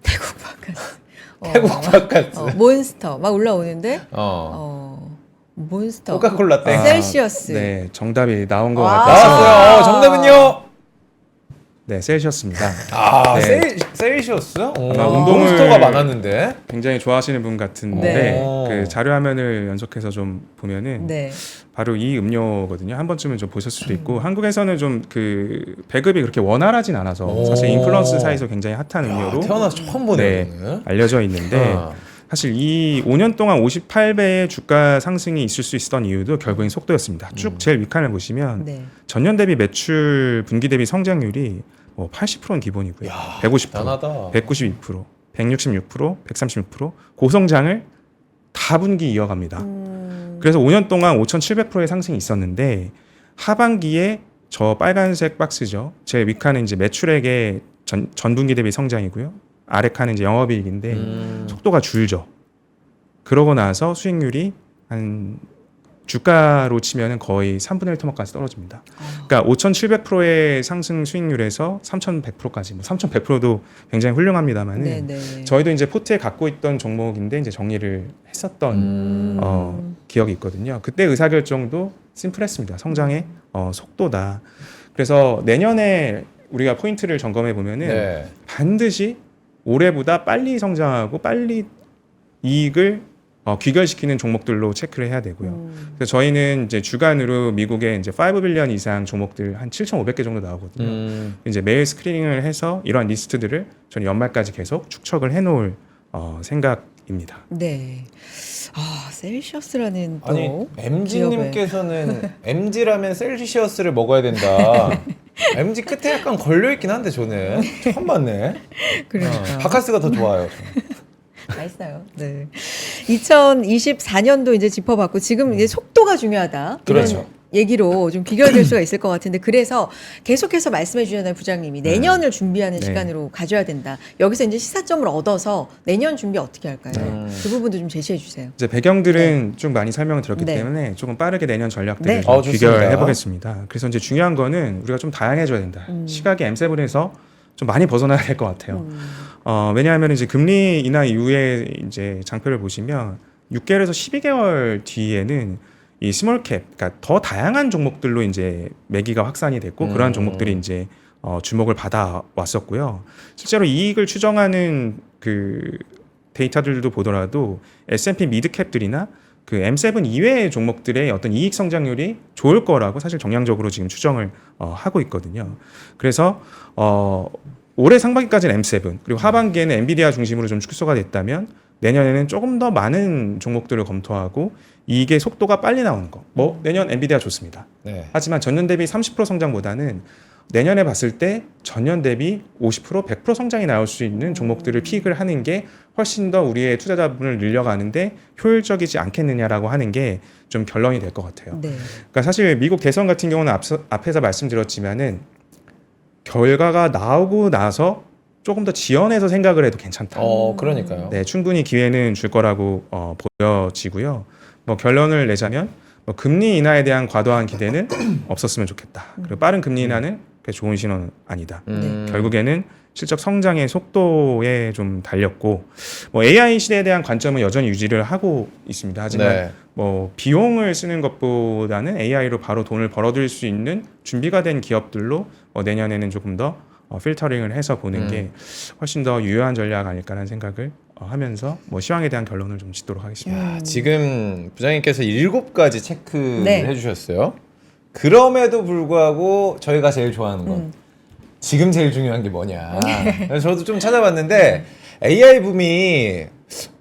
태국 바카스. 태국 바카스. 몬스터 막 올라오는데 어. 몬스터. 코카콜라 땡. 셀시어스. 네, 정답이 나온 것 아. 같아서. 나왔어요. 정답은요? 네, 셀시어스입니다. 아, 네. 셀시어스? 아마 몬스터가 많았는데. 굉장히 좋아하시는 분 같은데 네. 그 자료 화면을 연속해서 좀 보면은 네. 바로 이 음료거든요. 한 번쯤은 좀 보셨을 수도 있고 한국에서는 좀 그 배급이 그렇게 원활하진 않아서 사실 인플루언서 사이에서 굉장히 핫한 음료로 태어나서 처음 보네요. 네, 오늘. 알려져 있는데 어. 사실 이 5년 동안 58배의 주가 상승이 있을 수 있었던 이유도 결국엔 속도였습니다. 쭉 제일 윗칸을 보시면 네. 전년 대비 매출 분기 대비 성장률이 뭐 80%는 기본이고요. 150%, 대단하다. 192%, 166%, 136% 고성장을 다분기 이어갑니다. 그래서 5년 동안 5,700%의 상승이 있었는데 하반기에 저 빨간색 박스죠. 제 윗칸은 이제 매출액의 전분기 대비 성장이고요. 아래 칸은 이제 영업이익인데 속도가 줄죠. 그러고 나서 수익률이 한 주가로 치면은 거의 3분의 1 토막까지 떨어집니다. 그러니까 5,700%의 상승 수익률에서 3,100%까지, 뭐 3,100%도 굉장히 훌륭합니다만은 네, 네. 저희도 이제 포트에 갖고 있던 종목인데 이제 정리를 했었던 기억이 있거든요. 그때 의사결정도 심플했습니다. 성장의 속도다. 그래서 내년에 우리가 포인트를 점검해 보면은 네. 반드시 올해보다 빨리 성장하고 빨리 이익을 귀결시키는 종목들로 체크를 해야 되고요. 그래서 저희는 이제 주간으로 미국의 이제 5빌리언 이상 종목들 한 7,500개 정도 나오거든요. 이제 매일 스크리닝을 해서 이러한 리스트들을 저는 연말까지 계속 축적을 해놓을 생각입니다. 네. 셀시어스라는 또 아니 MG님께서는 MG라면 셀시어스를 먹어야 된다. MG 끝에 약간 걸려 있긴 한데 저는 처음 봤네. 그러니까. 바카스가 더 좋아요. 맛있어요. 네. 2024년도 이제 짚어봤고 지금 이제 속도가 중요하다. 그렇죠. 얘기로 좀 비교될 수가 있을 것 같은데 그래서 계속해서 말씀해 주셨나요 부장님이 내년을 준비하는 네. 시간으로 가져야 된다. 여기서 이제 시사점을 얻어서 내년 준비 어떻게 할까요? 그 부분도 좀 제시해 주세요. 이제 배경들은 좀 많이 설명을 드렸기 네. 때문에 조금 빠르게 내년 전략들을 네. 좀 좋습니다. 비교해 보겠습니다. 그래서 이제 중요한 거는 우리가 좀 다양해져야 된다. 시각이 M7에서 좀 많이 벗어나야 될 것 같아요. 왜냐하면 이제 금리 인하 이후에 이제 장표를 보시면 6개월에서 12개월 뒤에는 이 스몰캡, 그러니까 더 다양한 종목들로 이제 매기가 확산이 됐고 그러한 종목들이 이제 주목을 받아 왔었고요. 실제로 이익을 추정하는 그 데이터들도 보더라도 S&P 미드캡들이나 그 M7 이외의 종목들의 어떤 이익 성장률이 좋을 거라고 사실 정량적으로 지금 추정을 하고 있거든요. 그래서 올해 상반기까지는 M7 그리고 하반기에는 엔비디아 중심으로 좀 축소가 됐다면 내년에는 조금 더 많은 종목들을 검토하고 이익의 속도가 빨리 나오는 거. 뭐 내년 엔비디아 좋습니다. 네. 하지만 전년 대비 30% 성장보다는 내년에 봤을 때 전년 대비 50%, 100% 성장이 나올 수 있는 종목들을 픽을 하는 게 훨씬 더 우리의 투자자분을 늘려가는데 효율적이지 않겠느냐라고 하는 게 좀 결론이 될 것 같아요. 네. 그러니까 사실 미국 대선 같은 경우는 앞에서 말씀드렸지만은 결과가 나오고 나서 조금 더 지연해서 생각을 해도 괜찮다. 그러니까요. 네, 충분히 기회는 줄 거라고 보여지고요. 뭐 결론을 내자면 뭐 금리 인하에 대한 과도한 기대는 없었으면 좋겠다. 그리고 빠른 금리 인하는 그게 좋은 신호는 아니다. 결국에는 실적 성장의 속도에 좀 달렸고 뭐 AI 시대에 대한 관점은 여전히 유지를 하고 있습니다. 하지만 네. 뭐 비용을 쓰는 것보다는 AI로 바로 돈을 벌어들일 수 있는 준비가 된 기업들로 내년에는 조금 더 필터링을 해서 보는 게 훨씬 더 유효한 전략 아닐까라는 생각을 하면서 뭐 시황에 대한 결론을 좀 짓도록 하겠습니다. 야, 지금 부장님께서 7가지 체크를 네. 해주셨어요. 그럼에도 불구하고 저희가 제일 좋아하는 건 지금 제일 중요한 게 뭐냐. 그래서 저도 좀 찾아봤는데 AI 붐이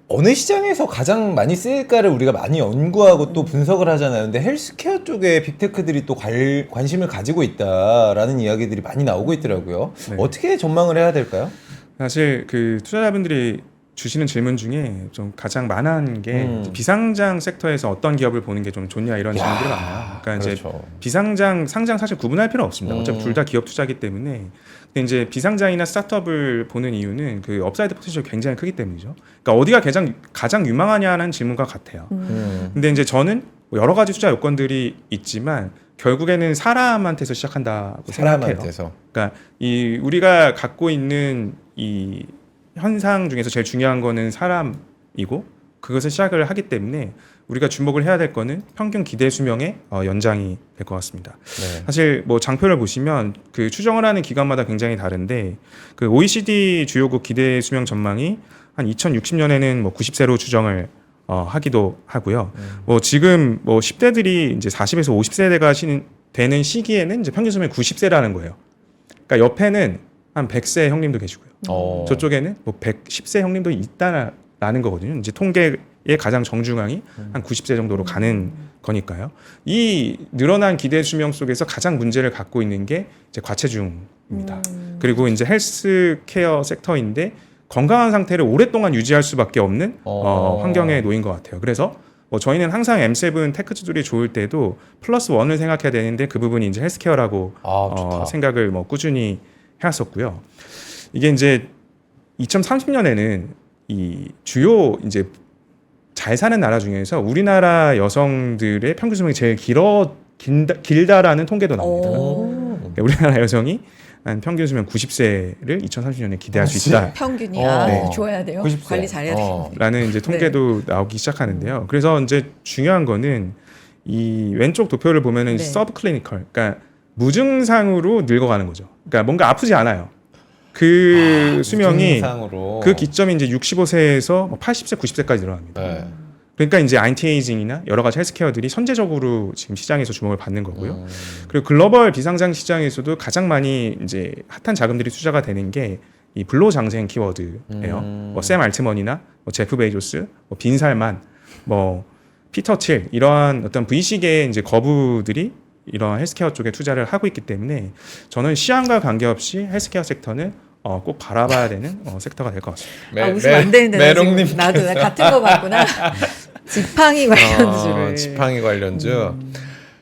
어느 시장에서 가장 많이 쓰일까를 우리가 많이 연구하고 또 분석을 하잖아요. 근데 헬스케어 쪽에 빅테크들이 또 관심을 가지고 있다라는 이야기들이 많이 나오고 있더라고요. 네. 어떻게 전망을 해야 될까요? 사실 그 투자자분들이 주시는 질문 중에 좀 가장 많은 게 비상장 섹터에서 어떤 기업을 보는 게 좀 좋냐 이런 질문들이 많아요. 그러니까 이제 그렇죠. 비상장, 상장 사실 구분할 필요 없습니다. 어차피 둘 다 기업 투자기 때문에. 근데 이제 비상장이나 스타트업을 보는 이유는 그 업사이드 포텐셜이 굉장히 크기 때문이죠. 그러니까 어디가 가장 유망하냐는 질문과 같아요. 근데 이제 저는 뭐 여러 가지 투자 요건들이 있지만 결국에는 사람한테서 시작한다고 생각해요. 사람한테서. 그러니까 이 우리가 갖고 있는 이 현상 중에서 제일 중요한 거는 사람이고 그것을 시작을 하기 때문에 우리가 주목을 해야 될 거는 평균 기대 수명의 연장이 될 것 같습니다. 네. 사실 뭐 장표를 보시면 그 추정을 하는 기관마다 굉장히 다른데 그 OECD 주요국 기대 수명 전망이 한 2060년에는 뭐 90세로 추정을 하기도 하고요. 뭐 지금 뭐 10대들이 이제 40에서 50세대가 되는 시기에는 이제 평균 수명이 90세라는 거예요. 그러니까 옆에는 한 100세 형님도 계시고요. 저쪽에는 뭐 110세 형님도 있다라는 거거든요. 이제 통계의 가장 정중앙이 한 90세 정도로 가는 거니까요. 이 늘어난 기대 수명 속에서 가장 문제를 갖고 있는 게 이제 과체중입니다. 그리고 이제 헬스케어 섹터인데 건강한 상태를 오랫동안 유지할 수밖에 없는 환경에 놓인 것 같아요. 그래서 뭐 저희는 항상 M7 테크주들이 좋을 때도 플러스 원을 생각해야 되는데 그 부분이 이제 헬스케어라고 생각을 뭐 꾸준히 해왔었고요. 이게 이제 2030년에는 이 주요 이제 잘 사는 나라 중에서 우리나라 여성들의 평균 수명이 제일 길다라는 통계도 나옵니다. 그러니까 우리나라 여성이 한 평균 수명 90세를 2030년에 기대할 수 있다. 평균이 네. 좋아야 돼요. 90세. 관리 잘해야 돼요. 라는 이제 통계도 나오기 시작하는데요. 그래서 이제 중요한 거는 이 왼쪽 도표를 보면은 네. 서브 클리니컬, 그러니까 무증상으로 늙어가는 거죠. 그러니까 뭔가 아프지 않아요. 그 수명이 무증상으로. 그 기점이 이제 65세에서 80세, 90세까지 늘어납니다. 네. 그러니까 이제 안티에이징이나 여러 가지 헬스케어들이 선제적으로 지금 시장에서 주목을 받는 거고요. 그리고 글로벌 비상장 시장에서도 가장 많이 이제 핫한 자금들이 투자가 되는 게 이 불로 장생 키워드예요. 뭐 샘 알트먼이나 뭐 제프 베이조스, 뭐 빈살만, 뭐 피터 칠 이러한 어떤 V식의 이제 거부들이 이런 헬스케어 쪽에 투자를 하고 있기 때문에 저는 시황과 관계없이 헬스케어 섹터는 꼭 바라봐야 되는 섹터가 될 것 같습니다. 웃으면 안 되는데 메롱님 나도 같은 거 봤구나. 지팡이 관련주를. 지팡이 관련주.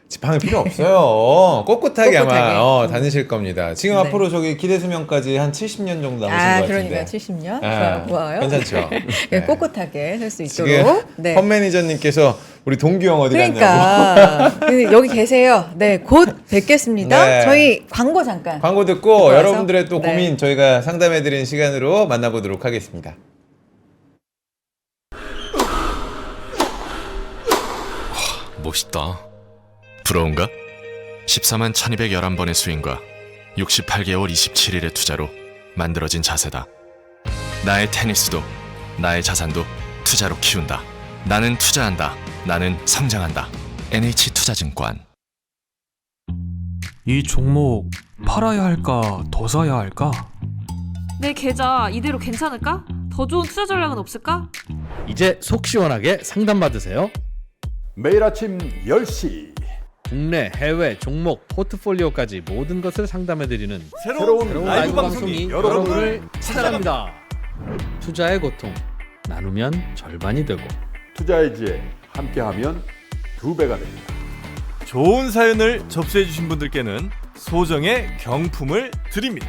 지팡이 필요 없어요. ቍ꿋하게 아마 꼿꼿하게. 다니실 겁니다. 지금 네. 앞으로 저기 기대 수명까지 한 70년 정도 남으신 것 같은데. 그러니까 70년. 아, 좋아요. 괜찮죠? 네, 꼿꼿하게 할 수 지금 있도록. 네. 펀 매니저님께서 우리 동규 형 어디 갔냐고. 그러니까 여기 계세요. 네, 곧 뵙겠습니다. 네. 저희 광고 잠깐. 광고 듣고 와서. 여러분들의 또 네. 고민 저희가 상담해드리는 시간으로 만나보도록 하겠습니다. 멋있다. 부러운가? 14만 1211번의 스윙과 68개월 27일의 투자로 만들어진 자세다. 나의 테니스도 나의 자산도 투자로 키운다. 나는 투자한다. 나는 성장한다. NH투자증권. 이 종목 팔아야 할까 더 사야 할까? 내 계좌 이대로 괜찮을까? 더 좋은 투자 전략은 없을까? 이제 속 시원하게 상담받으세요. 매일 아침 10시 국내 해외 종목 포트폴리오까지 모든 것을 상담해드리는 새로운 라이브 방송이 여러분을 찾아갑니다. 투자의 고통 나누면 절반이 되고 투자의 지혜 함께하면 2배가 됩니다. 좋은 사연을 접수해주신 분들께는 소정의 경품을 드립니다.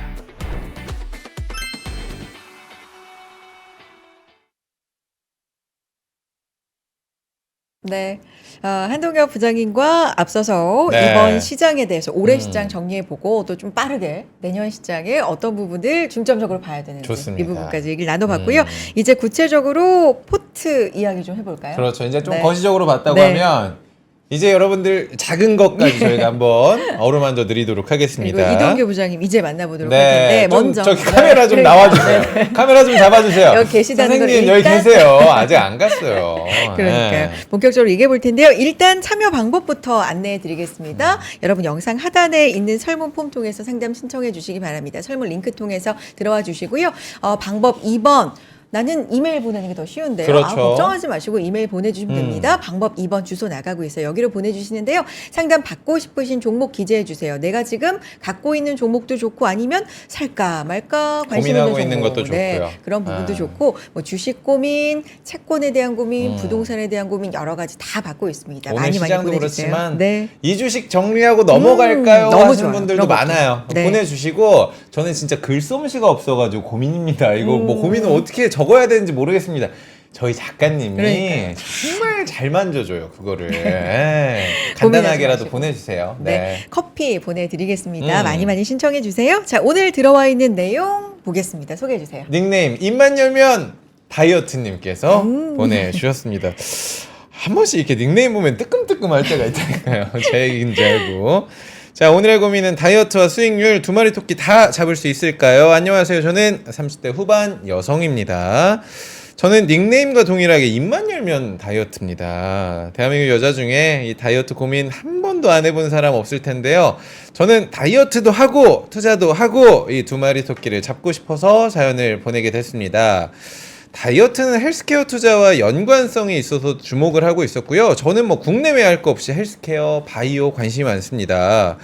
네. 한동혁 부장님과 앞서서 네. 이번 시장에 대해서 올해 시장 정리해보고 또 좀 빠르게 내년 시장에 어떤 부분들 중점적으로 봐야 되는지 좋습니다. 이 부분까지 얘기를 나눠봤고요. 이제 구체적으로 포트 이야기 좀 해볼까요? 그렇죠. 이제 좀 네. 거시적으로 봤다고 네. 하면 이제 여러분들 작은 것까지 저희가 한번 어루만져 드리도록 그리고 하겠습니다. 이동규 부장님 이제 만나보도록 할 텐데 좀 먼저 저기 카메라 좀 네. 나와주세요. 카메라 좀 잡아주세요. 여기 계시다는 걸 선생님 여기 일단- 계세요. 아직 안 갔어요. 그러니까요. 네. 본격적으로 얘기해 볼 텐데요. 일단 참여 방법부터 안내해 드리겠습니다. 여러분 영상 하단에 있는 설문 폼 통해서 상담 신청해 주시기 바랍니다. 설문 링크 통해서 들어와 주시고요. 방법 2번. 나는 이메일 보내는 게 더 쉬운데요. 그렇죠. 걱정하지 마시고 이메일 보내주시면 됩니다. 방법 2번 주소 나가고 있어요. 여기로 보내주시는데요. 상담 받고 싶으신 종목 기재해 주세요. 내가 지금 갖고 있는 종목도 좋고 아니면 살까 말까 관심 고민하고 있는 있는 종목. 것도 네, 좋고요. 그런 부분도 아. 좋고 뭐 주식 고민, 채권에 대한 고민, 부동산에 대한 고민 여러 가지 다 받고 있습니다. 오늘 많이 시장도 보내주세요. 그렇지만 네. 이 주식 정리하고 넘어갈까요? 너무 하시는 좋아요. 분들도 그런 것도. 많아요. 네. 보내주시고 저는 진짜 글솜씨가 없어가지고 고민입니다. 이거 뭐 고민을 어떻게 적어야 되는지 모르겠습니다. 저희 작가님이 그러니까요. 정말 잘 만져줘요 그거를. 예. 간단하게라도 마시고. 보내주세요. 네. 네. 커피 보내드리겠습니다. 음. 많이 신청해 주세요. 자, 오늘 들어와 있는 내용 보겠습니다. 소개해 주세요. 닉네임 입만 열면 다이어트님께서 보내주셨습니다. 한 번씩 이렇게 닉네임 보면 뜨끔뜨끔할 때가 있다니까요. 제 얘기인지 알고. 자, 오늘의 고민은 다이어트와 수익률 두 마리 토끼 다 잡을 수 있을까요? 안녕하세요. 저는 30대 후반 여성입니다. 저는 닉네임과 동일하게 입만 열면 다이어트입니다. 대한민국 여자 중에 이 다이어트 고민 한 번도 안 해본 사람 없을 텐데요. 저는 다이어트도 하고 투자도 하고 이 두 마리 토끼를 잡고 싶어서 사연을 보내게 됐습니다. 다이어트는 헬스케어 투자와 연관성이 있어서 주목을 하고 있었고요. 저는 뭐 국내외 할 거 없이 헬스케어, 바이오 관심이 많습니다.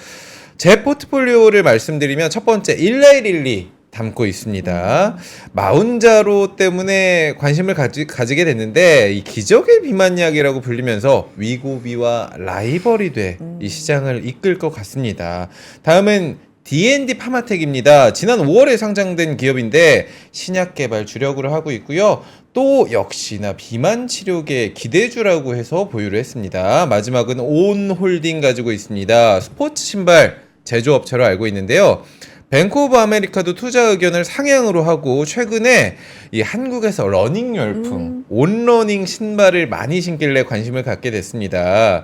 제 포트폴리오를 말씀드리면 첫 번째 1112 담고 있습니다. 마운자로 때문에 관심을 가지게 됐는데 이 기적의 비만약이라고 불리면서 위고비와 라이벌이 돼 이 시장을 이끌 것 같습니다. 다음은 D&D 파마텍입니다. 지난 5월에 상장된 기업인데 신약 개발 주력으로 하고 있고요. 또 역시나 비만 치료계 기대주라고 해서 보유를 했습니다. 마지막은 온홀딩 가지고 있습니다. 스포츠 신발 제조업체로 알고 있는데요. 뱅크 오브 아메리카도 투자 의견을 상향으로 하고 최근에 이 한국에서 러닝 열풍 온러닝 신발을 많이 신길래 관심을 갖게 됐습니다.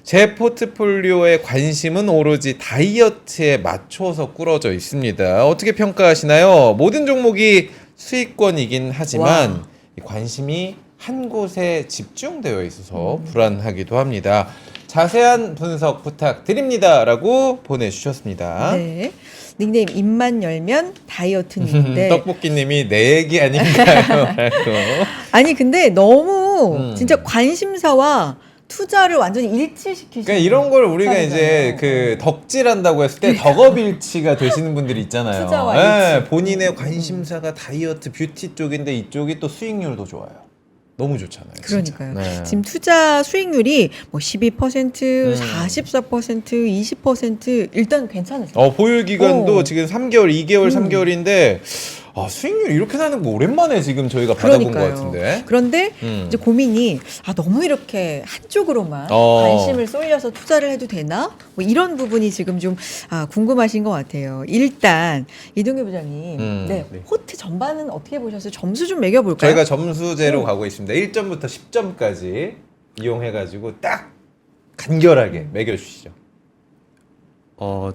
제 포트폴리오의 관심은 오로지 다이어트에 맞춰서 꾸러져 있습니다. 어떻게 평가하시나요? 모든 종목이 수익권이긴 하지만 와. 이 관심이 한 곳에 집중되어 있어서 불안하기도 합니다. 자세한 분석 부탁드립니다. 라고 보내주셨습니다. 네. 닉네임 입만 열면 다이어트님인데 떡볶이님이 내 얘기 아닌가요? 라고. 아니 근데 너무 음. 진짜 관심사와 투자를 완전히 일치시키시는 그러니까 이런 걸 우리가 이제 스타일이잖아요. 그 덕질한다고 했을 때 덕업일치가 되시는 분들이 있잖아요. 투자와 예, 일치. 본인의 관심사가 다이어트, 뷰티 쪽인데 이쪽이 또 수익률도 좋아요. 너무 좋잖아요. 진짜. 그러니까요. 네. 지금 투자 수익률이 뭐 12%, 44%, 20% 일단 괜찮으세요. 보유 기간도 어. 지금 3개월, 2개월, 3개월인데 수익률 이렇게 나는 거 오랜만에 지금 저희가 받아본 것 같은데. 그런데 이제 고민이 너무 이렇게 한쪽으로만 관심을 쏠려서 투자를 해도 되나? 뭐 이런 부분이 지금 좀 궁금하신 것 같아요. 일단 이동규 부장님, 네, 호트 전반은 어떻게 보셨어요? 점수 좀 매겨볼까요? 저희가 점수제로 가고 있습니다. 1점부터 10점까지 이용해가지고 딱 간결하게 매겨주시죠.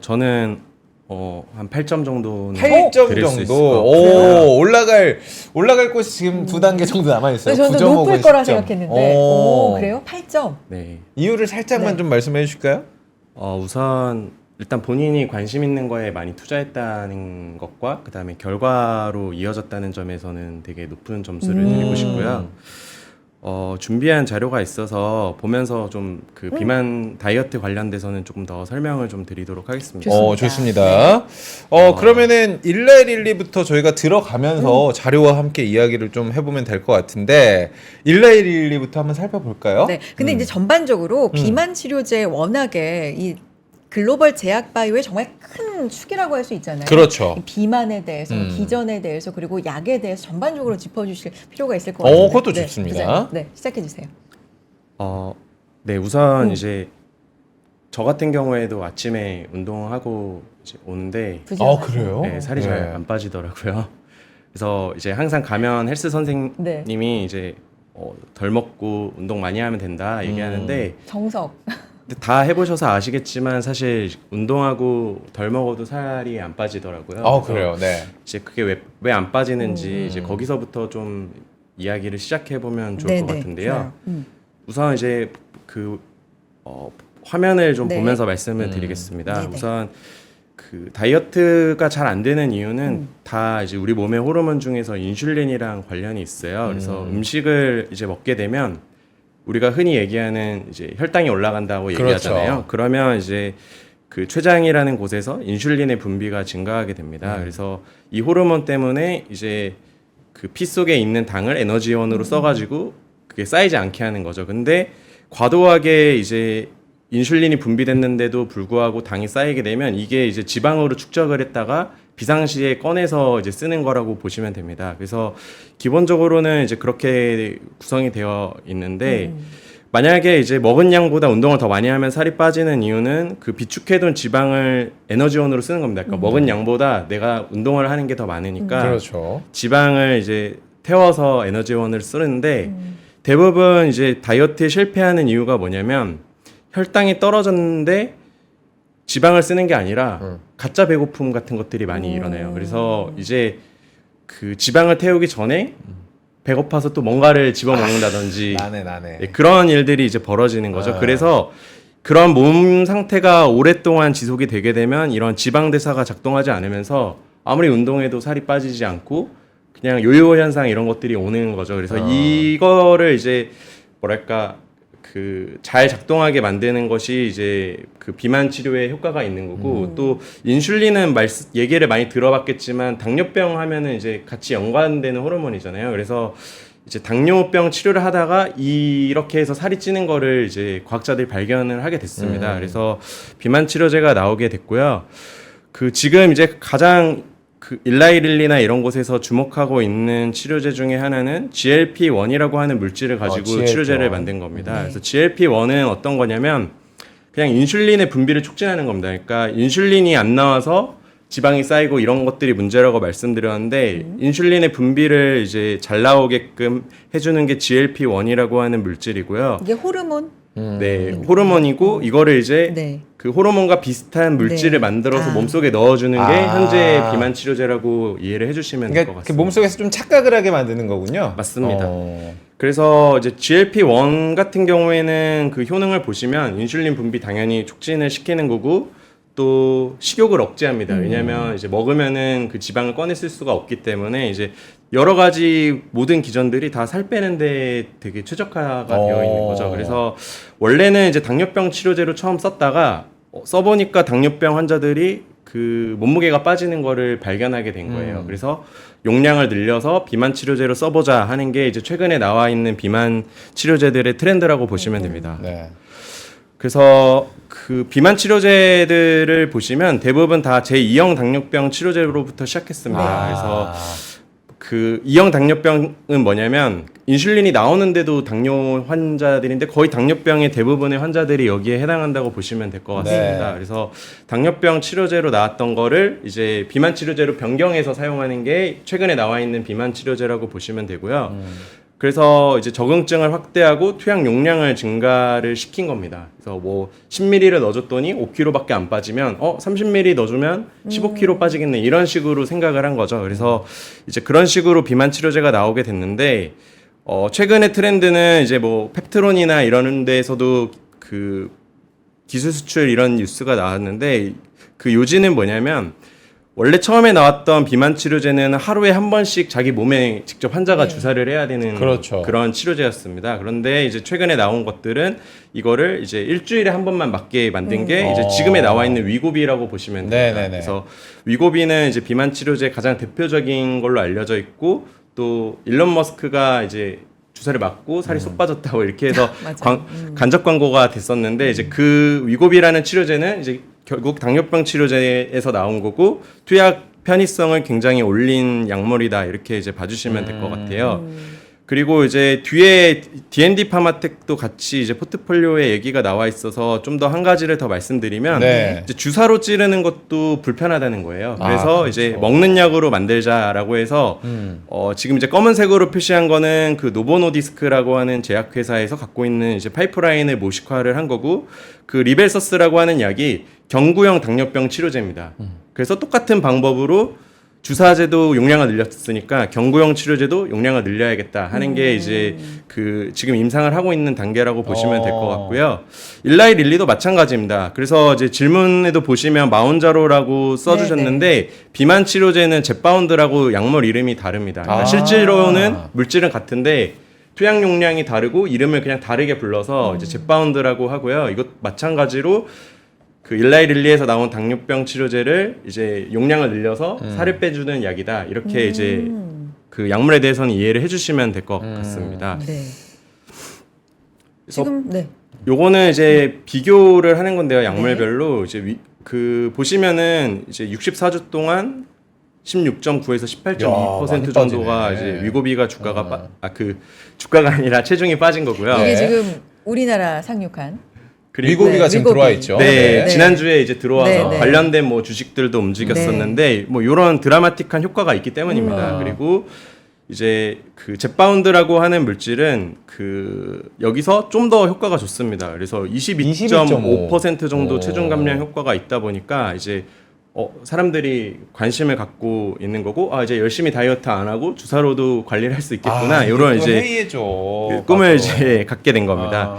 저는 한 8점 정도는 8점 드릴 수 있을 것 정도. 같고요. 오, 올라갈 곳이 지금 두 단계 정도 남아 있어요. 저는 9점, 높을 5점, 거라 10점. 생각했는데, 오, 그래요? 8점. 네. 이유를 살짝만 네. 좀 말씀해 주실까요? 우선 일단 본인이 관심 있는 거에 많이 투자했다는 것과 그다음에 결과로 이어졌다는 점에서는 되게 높은 점수를 드리고 싶고요. 준비한 자료가 있어서 보면서 좀 그 비만 다이어트 관련돼서는 조금 더 설명을 좀 드리도록 하겠습니다. 좋습니다. 그러면은 1112부터 저희가 들어가면서 자료와 함께 이야기를 좀 해보면 될 것 같은데 1112부터 한번 살펴볼까요? 네. 근데 이제 전반적으로 비만 치료제 워낙에 이 글로벌 제약 바이오의 정말 큰 축이라고 할 수 있잖아요. 그렇죠. 이 비만에 대해서, 기전에 대해서, 그리고 약에 대해서 전반적으로 짚어주실 필요가 있을 것 같아요. 그것도 좋습니다. 부장님. 네, 시작해 주세요. 네, 우선 이제 저 같은 경우에도 아침에 운동하고 이제 오는데 그래요? 네, 살이 잘 안 빠지더라고요. 그래서 이제 항상 가면 헬스 선생님이 이제 덜 먹고 운동 많이 하면 된다 얘기하는데 정석. 근데 다 해보셔서 아시겠지만 사실 운동하고 덜 먹어도 살이 안 빠지더라고요. 그래요. 네. 이제 그게 왜 안 빠지는지 이제 거기서부터 좀 이야기를 시작해 보면 좋을 것 같은데요. 우선 이제 그 화면을 좀 보면서 말씀을 드리겠습니다. 네네. 우선 그 다이어트가 잘 안 되는 이유는 다 이제 우리 몸의 호르몬 중에서 인슐린이랑 관련이 있어요. 그래서 음식을 이제 먹게 되면 우리가 흔히 얘기하는 이제 혈당이 올라간다고 얘기하잖아요. 그러면 이제 그 췌장이라는 곳에서 인슐린의 분비가 증가하게 됩니다. 그래서 이 호르몬 때문에 이제 그 피 속에 있는 당을 에너지원으로 써가지고 그게 쌓이지 않게 하는 거죠. 근데 과도하게 이제 인슐린이 분비됐는데도 불구하고 당이 쌓이게 되면 이게 이제 지방으로 축적을 했다가 비상시에 꺼내서 이제 쓰는 거라고 보시면 됩니다. 그래서 기본적으로는 이제 그렇게 구성이 되어 있는데 만약에 이제 먹은 양보다 운동을 더 많이 하면 살이 빠지는 이유는 그 비축해둔 지방을 에너지원으로 쓰는 겁니다. 그러니까 먹은 양보다 내가 운동을 하는 게 더 많으니까 그렇죠. 지방을 이제 태워서 에너지원을 쓰는데 대부분 이제 다이어트에 실패하는 이유가 뭐냐면 혈당이 떨어졌는데 지방을 쓰는 게 아니라 가짜 배고픔 같은 것들이 많이 일어나요. 그래서 이제 그 지방을 태우기 전에 배고파서 또 뭔가를 집어먹는다든지 나네. 네, 그런 일들이 이제 벌어지는 거죠. 그래서 그런 몸 상태가 오랫동안 지속이 되게 되면 이런 지방 대사가 작동하지 않으면서 아무리 운동해도 살이 빠지지 않고 그냥 요요 현상 이런 것들이 오는 거죠. 그래서 이거를 이제 뭐랄까 그 잘 작동하게 만드는 것이 이제 그 비만 치료에 효과가 있는 거고 또 인슐린은 얘기를 많이 들어봤겠지만 당뇨병 하면은 이제 같이 연관되는 호르몬이잖아요. 그래서 이제 당뇨병 치료를 하다가 이렇게 해서 살이 찌는 거를 이제 과학자들이 발견을 하게 됐습니다. 그래서 비만 치료제가 나오게 됐고요. 그 지금 이제 가장 그 일라이릴리나 이런 곳에서 주목하고 있는 치료제 중에 하나는 GLP-1이라고 하는 물질을 가지고 GLP-1. 치료제를 만든 겁니다. 그래서 GLP-1은 어떤 거냐면 그냥 인슐린의 분비를 촉진하는 겁니다. 그러니까 인슐린이 안 나와서 지방이 쌓이고 이런 것들이 문제라고 말씀드렸는데 인슐린의 분비를 이제 잘 나오게끔 해주는 게 GLP-1이라고 하는 물질이고요. 이게 호르몬? 네, 호르몬이고 이거를 이제 그 호르몬과 비슷한 물질을 만들어서 몸속에 넣어주는 게 현재 비만 치료제라고 이해를 해주시면 될 것 그러니까 같습니다. 그 몸속에서 좀 착각을 하게 만드는 거군요. 맞습니다. 그래서 이제 GLP-1 같은 경우에는 그 효능을 보시면 인슐린 분비 당연히 촉진을 시키는 거고 또 식욕을 억제합니다. 왜냐하면 이제 먹으면은 그 지방을 꺼냈을 수가 없기 때문에 이제 여러 가지 모든 기전들이 다 살 빼는데 되게 최적화가 되어 있는 거죠. 그래서 원래는 이제 당뇨병 치료제로 처음 썼다가 써보니까 당뇨병 환자들이 그 몸무게가 빠지는 거를 발견하게 된 거예요. 그래서 용량을 늘려서 비만 치료제로 써보자 하는 게 이제 최근에 나와 있는 비만 치료제들의 트렌드라고 보시면 됩니다. 네. 그래서 그 비만 치료제들을 보시면 대부분 다 제2형 당뇨병 치료제로부터 시작했습니다. 그래서 그 2형 당뇨병은 뭐냐면 인슐린이 나오는데도 당뇨 환자들인데 거의 당뇨병의 대부분의 환자들이 여기에 해당한다고 보시면 될 것 같습니다. 네. 그래서 당뇨병 치료제로 나왔던 거를 이제 비만 치료제로 변경해서 사용하는 게 최근에 나와 있는 비만 치료제라고 보시면 되고요. 그래서 이제 적응증을 확대하고 투약 용량을 증가를 시킨 겁니다. 그래서 뭐 10ml를 넣어줬더니 5kg밖에 안 빠지면 30ml 넣어주면 15kg 빠지겠네 이런 식으로 생각을 한 거죠. 그래서 이제 그런 식으로 비만 치료제가 나오게 됐는데 최근의 트렌드는 이제 뭐 펩트론이나 이런 데에서도 그 기술 수출 이런 뉴스가 나왔는데 그 요지는 뭐냐면 원래 처음에 나왔던 비만 치료제는 하루에 한 번씩 자기 몸에 직접 환자가 주사를 해야 되는 그렇죠. 그런 치료제였습니다. 그런데 이제 최근에 나온 것들은 이거를 이제 일주일에 한 번만 맞게 만든 게 이제 지금에 나와 있는 위고비라고 보시면 됩니다. 네네네. 그래서 위고비는 이제 비만 치료제 가장 대표적인 걸로 알려져 있고 또 일론 머스크가 이제 주사를 맞고 살이 쏙 빠졌다고 이렇게 해서 간접 광고가 됐었는데 이제 그 위고비라는 치료제는 이제 결국 당뇨병 치료제에서 나온 거고 투약 편의성을 굉장히 올린 약물이다 이렇게 이제 봐주시면 될 것 같아요. 그리고 이제 뒤에 D&D 파마텍도 같이 이제 포트폴리오에 얘기가 나와 있어서 좀 더 한 가지를 더 말씀드리면 네. 이제 주사로 찌르는 것도 불편하다는 거예요. 그래서 그렇죠. 이제 먹는 약으로 만들자라고 해서 지금 이제 검은색으로 표시한 거는 그 노보노디스크라고 하는 제약회사에서 갖고 있는 이제 파이프라인을 모식화를 한 거고 그 리벨서스라고 하는 약이 경구형 당뇨병 치료제입니다. 그래서 똑같은 방법으로 주사제도 용량을 늘렸으니까 경구형 치료제도 용량을 늘려야겠다 하는 게 이제 그 지금 임상을 하고 있는 단계라고 보시면 될 것 같고요. 일라이 릴리도 마찬가지입니다. 그래서 이제 질문에도 보시면 마운자로라고 써주셨는데 비만 치료제는 젯바운드라고 약물 이름이 다릅니다. 그러니까 실제로는 물질은 같은데 투약 용량이 다르고 이름을 그냥 다르게 불러서 이제 젯바운드라고 하고요. 이것 마찬가지로 그 일라이 릴리에서 나온 당뇨병 치료제를 이제 용량을 늘려서 살을 빼주는 약이다. 이렇게 이제 그 약물에 대해서는 이해를 해주시면 될 것 같습니다. 네. 그래서 지금 네. 요거는 이제 비교를 하는 건데요. 약물별로 이제 그 보시면은 이제 64주 동안 16.9에서 18.2% 많이 정도가 빠지네. 이제 위고비가 주가가 그 주가가 아니라 체중이 빠진 거고요. 이게 네. 지금 우리나라 상륙한 위고비가 네, 지금 위고비. 들어와 있죠. 네, 네. 지난주에 이제 들어와서 네, 네. 관련된 뭐 주식들도 움직였었는데 뭐 이런 드라마틱한 효과가 있기 때문입니다. 그리고 이제 그 젯바운드라고 하는 물질은 그 여기서 좀 더 효과가 좋습니다. 그래서 22.5% 정도 오. 체중 감량 효과가 있다 보니까 이제 사람들이 관심을 갖고 있는 거고 이제 열심히 다이어트 안 하고 주사로도 관리를 할 수 있겠구나 이런 이제 회의해줘. 그 꿈을 이제 갖게 된 겁니다.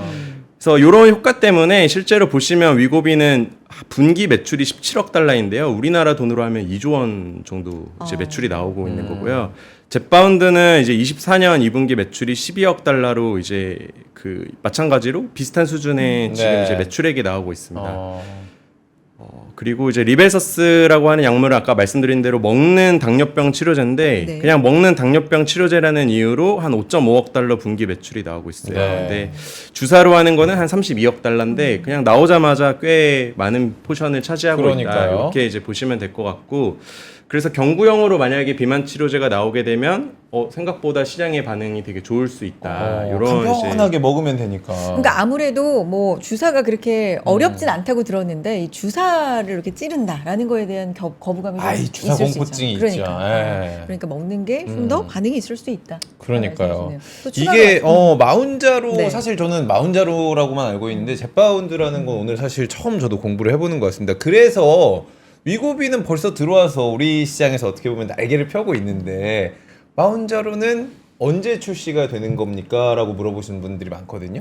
그래서 이런 효과 때문에 실제로 보시면 위고비는 분기 매출이 17억 달러인데요. 우리나라 돈으로 하면 2조 원 정도 이제 매출이 나오고 있는 거고요. 젯바운드는 이제 24년 2분기 매출이 12억 달러로 이제 그 마찬가지로 비슷한 수준의 지금 이제 매출액이 나오고 있습니다. 그리고 이제 리벨서스라고 하는 약물은 아까 말씀드린 대로 먹는 당뇨병 치료제인데 네. 그냥 먹는 당뇨병 치료제라는 이유로 한 5.5억 달러 분기 매출이 나오고 있어요. 네. 근데 주사로 하는 거는 한 32억 달러인데 그냥 나오자마자 꽤 많은 포션을 차지하고 있다. 그러니까요. 이렇게 이제 보시면 될 것 같고 그래서 경구형으로 만약에 비만 치료제가 나오게 되면 생각보다 시장의 반응이 되게 좋을 수 있다. 이런 간편하게 먹으면 되니까. 그러니까 아무래도 뭐 주사가 그렇게 어렵진 않다고 들었는데 이 주사를 이렇게 찌른다라는 거에 대한 거부감이 좀 주사 있을 수 공포증이 있죠. 있죠. 그러니까, 예. 그러니까 먹는 게 좀 더 반응이 있을 수 있다. 그러니까요. 또 추가로 이게 마운자로 네. 사실 저는 마운자로라고만 알고 있는데 젯바운드라는 건 오늘 사실 처음 저도 공부를 해보는 것 같습니다. 그래서 위고비는 벌써 들어와서 우리 시장에서 어떻게 보면 날개를 펴고 있는데 마운자로는 언제 출시가 되는 겁니까? 라고 물어보시는 분들이 많거든요.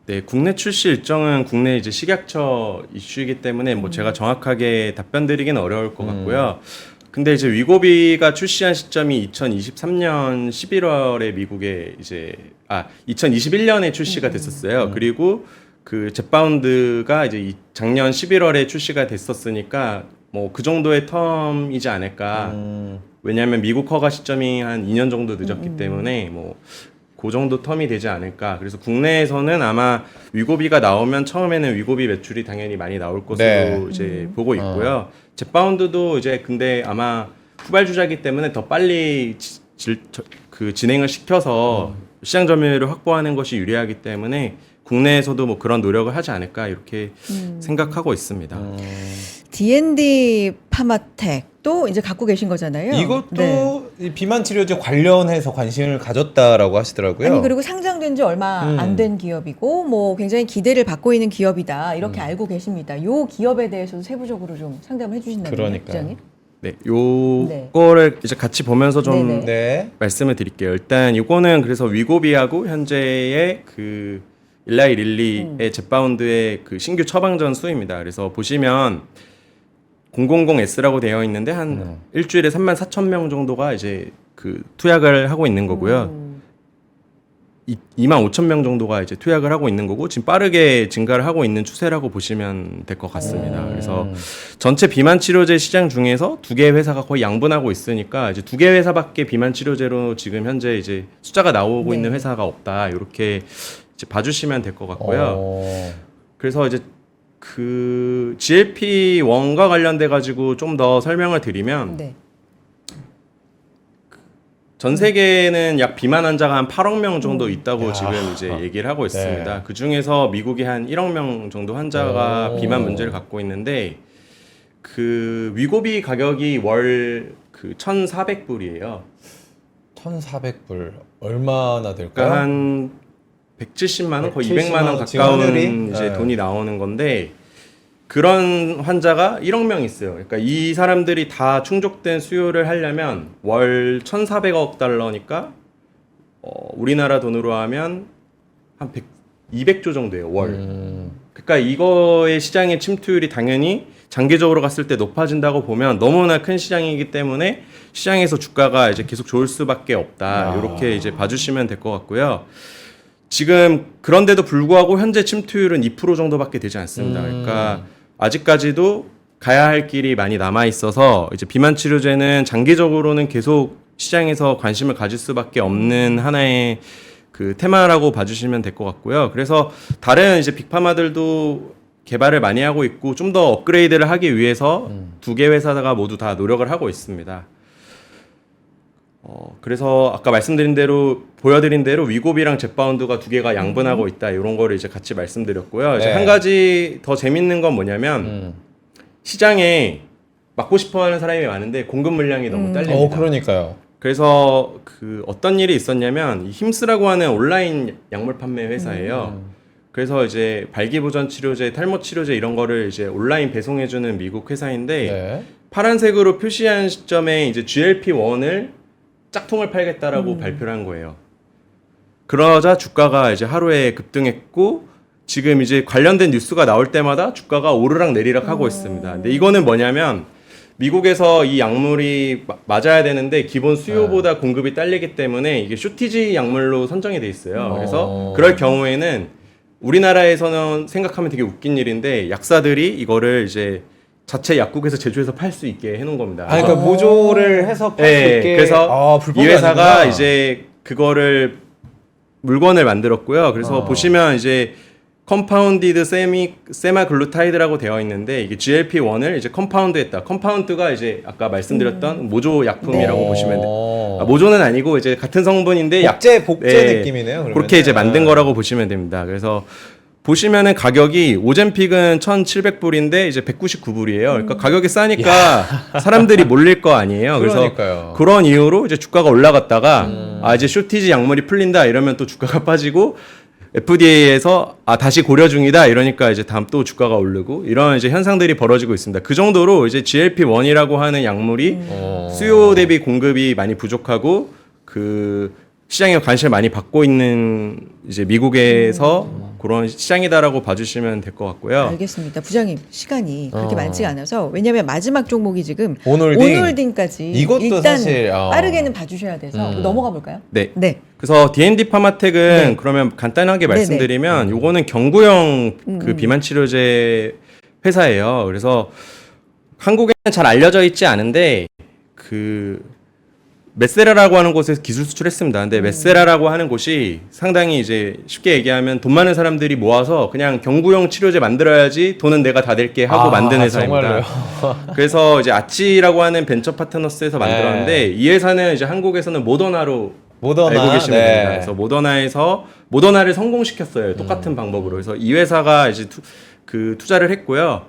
네, 국내 출시 일정은 국내 이제 식약처 이슈이기 때문에 뭐 제가 정확하게 답변 드리기는 어려울 것 같고요. 근데 이제 위고비가 출시한 시점이 2023년 11월에 미국에 이제 2021년에 출시가 됐었어요. 그리고 그 젯바운드가 이제 작년 11월에 출시가 됐었으니까 뭐 그 정도의 텀이지 않을까. 왜냐하면 미국 허가 시점이 한 2년 정도 늦었기 때문에 뭐 그 정도 텀이 되지 않을까. 그래서 국내에서는 아마 위고비가 나오면 처음에는 위고비 매출이 당연히 많이 나올 것으로 네. 이제 보고 있고요. 젯바운드도 이제 근데 아마 후발주자기 때문에 더 빨리 진행을 시켜서 시장 점유율을 확보하는 것이 유리하기 때문에 국내에서도 뭐 그런 노력을 하지 않을까 이렇게 생각하고 있습니다. D&D 파마텍도 이제 갖고 계신 거잖아요. 이것도 네. 이 비만 치료제 관련해서 관심을 가졌다라고 하시더라고요. 아니 그리고 상장된 지 얼마 안 된 기업이고 뭐 굉장히 기대를 받고 있는 기업이다 이렇게 알고 계십니다. 요 기업에 대해서도 세부적으로 좀 상담해 주신다면 그러니까요. 부장님? 네, 요거를 이제 같이 보면서 좀 네네. 네. 말씀을 드릴게요. 일단 요거는 그래서 위고비하고 현재의 그 일라이 릴리의 젯바운드의 그 신규 처방전 수입니다. 그래서 보시면 000S라고 되어 있는데 한 일주일에 34,000명 정도가 이제 그 투약을 하고 있는 거고요. 25,000명 정도가 이제 투약을 하고 있는 거고 지금 빠르게 증가를 하고 있는 추세라고 보시면 될 것 같습니다. 그래서 전체 비만 치료제 시장 중에서 2개 회사가 거의 양분하고 있으니까 이제 2개 회사밖에 비만 치료제로 지금 현재 이제 숫자가 나오고 있는 회사가 없다. 이렇게 이제 봐주시면 될 것 같고요. 그래서 이제 그 GLP-1과 관련돼 가지고 좀 더 설명을 드리면 네. 전 세계에는 약 비만 환자가 한 8억 명 정도 있다고 지금 이제 얘기를 하고 있습니다. 네. 그 중에서 미국이 한 1억 명 정도 환자가 비만 문제를 갖고 있는데 그 위고비 가격이 월 그 1,400불이에요. 1,400불 얼마나 될까요? 그러니까 한 170만 원, 거의 170만 200만 원 원, 지금 하늘이? 가까운 이제 네. 돈이 나오는 건데 그런 환자가 1억 명 있어요. 그러니까 이 사람들이 다 충족된 수요를 하려면 월 1,400억 달러니까 우리나라 돈으로 하면 한 200조 정도예요, 월. 그러니까 이거의 시장의 침투율이 당연히 장기적으로 갔을 때 높아진다고 보면 너무나 큰 시장이기 때문에 시장에서 주가가 이제 계속 좋을 수밖에 없다. 이렇게 이제 봐주시면 될 것 같고요. 지금 그런데도 불구하고 현재 침투율은 2% 정도밖에 되지 않습니다. 그러니까 아직까지도 가야 할 길이 많이 남아 있어서 이제 비만 치료제는 장기적으로는 계속 시장에서 관심을 가질 수밖에 없는 하나의 그 테마라고 봐주시면 될 것 같고요. 그래서 다른 이제 빅파마들도 개발을 많이 하고 있고 좀 더 업그레이드를 하기 위해서 2개 회사가 모두 다 노력을 하고 있습니다. 그래서 아까 말씀드린 대로 보여드린 대로 위고비랑 젯바운드가 2개가 양분하고 있다 이런 거를 이제 같이 말씀드렸고요. 이제 네. 한 가지 더 재밌는 건 뭐냐면 시장에 맞고 싶어하는 사람이 많은데 공급 물량이 너무 딸립니다. 그러니까요. 그래서 그 어떤 일이 있었냐면 이 힘스라고 하는 온라인 약물 판매 회사예요. 그래서 이제 발기부전 치료제, 탈모 치료제 이런 거를 이제 온라인 배송해주는 미국 회사인데 네. 파란색으로 표시한 시점에 이제 GLP-1을 짝퉁을 팔겠다라고 발표를 한 거예요. 그러자 주가가 이제 하루에 급등했고 지금 이제 관련된 뉴스가 나올 때마다 주가가 오르락 내리락 하고 있습니다. 근데 이거는 뭐냐면 미국에서 이 약물이 맞아야 되는데 기본 수요보다 공급이 딸리기 때문에 이게 쇼티지 약물로 선정이 돼 있어요. 그래서 그럴 경우에는 우리나라에서는 생각하면 되게 웃긴 일인데 약사들이 이거를 이제 자체 약국에서 제조해서 팔 수 있게 해놓은 겁니다. 그러니까 모조를 해서 팔 수 네, 있게. 그래서 이 불법이 회사가 아니구나. 이제 그거를 물건을 만들었고요. 그래서 보시면 이제 컴파운디드 세마글루타이드라고 되어 있는데 이게 GLP-1을 이제 컴파운드했다. 컴파운드가 이제 아까 말씀드렸던 모조 약품이라고 네. 보시면 돼요. 모조는 아니고 이제 같은 성분인데 복제 네, 느낌이네요. 그러면은. 그렇게 이제 만든 거라고 보시면 됩니다. 그래서 보시면은 가격이 오젬픽은 1,700불인데 이제 199불이에요. 그러니까 가격이 싸니까 사람들이 몰릴 거 아니에요. 그러니까요. 그래서 그런 이유로 이제 주가가 올라갔다가 아 이제 쇼티지 약물이 풀린다 이러면 또 주가가 빠지고 FDA에서 다시 고려 중이다 이러니까 이제 다음 또 주가가 오르고 이런 이제 현상들이 벌어지고 있습니다. 그 정도로 이제 GLP-1이라고 하는 약물이 수요 대비 공급이 많이 부족하고 그 시장에 관심을 많이 받고 있는 이제 미국에서 그런 시장이다라고 봐주시면 될 것 같고요. 알겠습니다. 부장님 시간이 그렇게 많지가 않아서 왜냐하면 마지막 종목이 지금 온홀딩. 온홀딩까지 이것도 일단 사실, 빠르게는 봐주셔야 돼서 넘어가 볼까요? 네. 네. 그래서 D&D 파마텍은 네. 그러면 간단하게 네네. 한국에는 잘 알려져 있지 않은데 그 메세라라고 하는 곳에서 기술 수출했습니다. 근데 메세라라고 하는 곳이 상당히 이제 쉽게 얘기하면 돈 많은 사람들이 모아서 그냥 경구용 치료제 만들어야지 돈은 내가 다 낼게 하고 만든 회사입니다. 그래서 이제 아치라고 하는 벤처 파트너스에서 만들었는데 이 회사는 이제 한국에서는 모더나로 알고 계시면 됩니다. 그래서 모더나를 성공시켰어요. 똑같은 방법으로. 그래서 이 회사가 이제 투자를 했고요.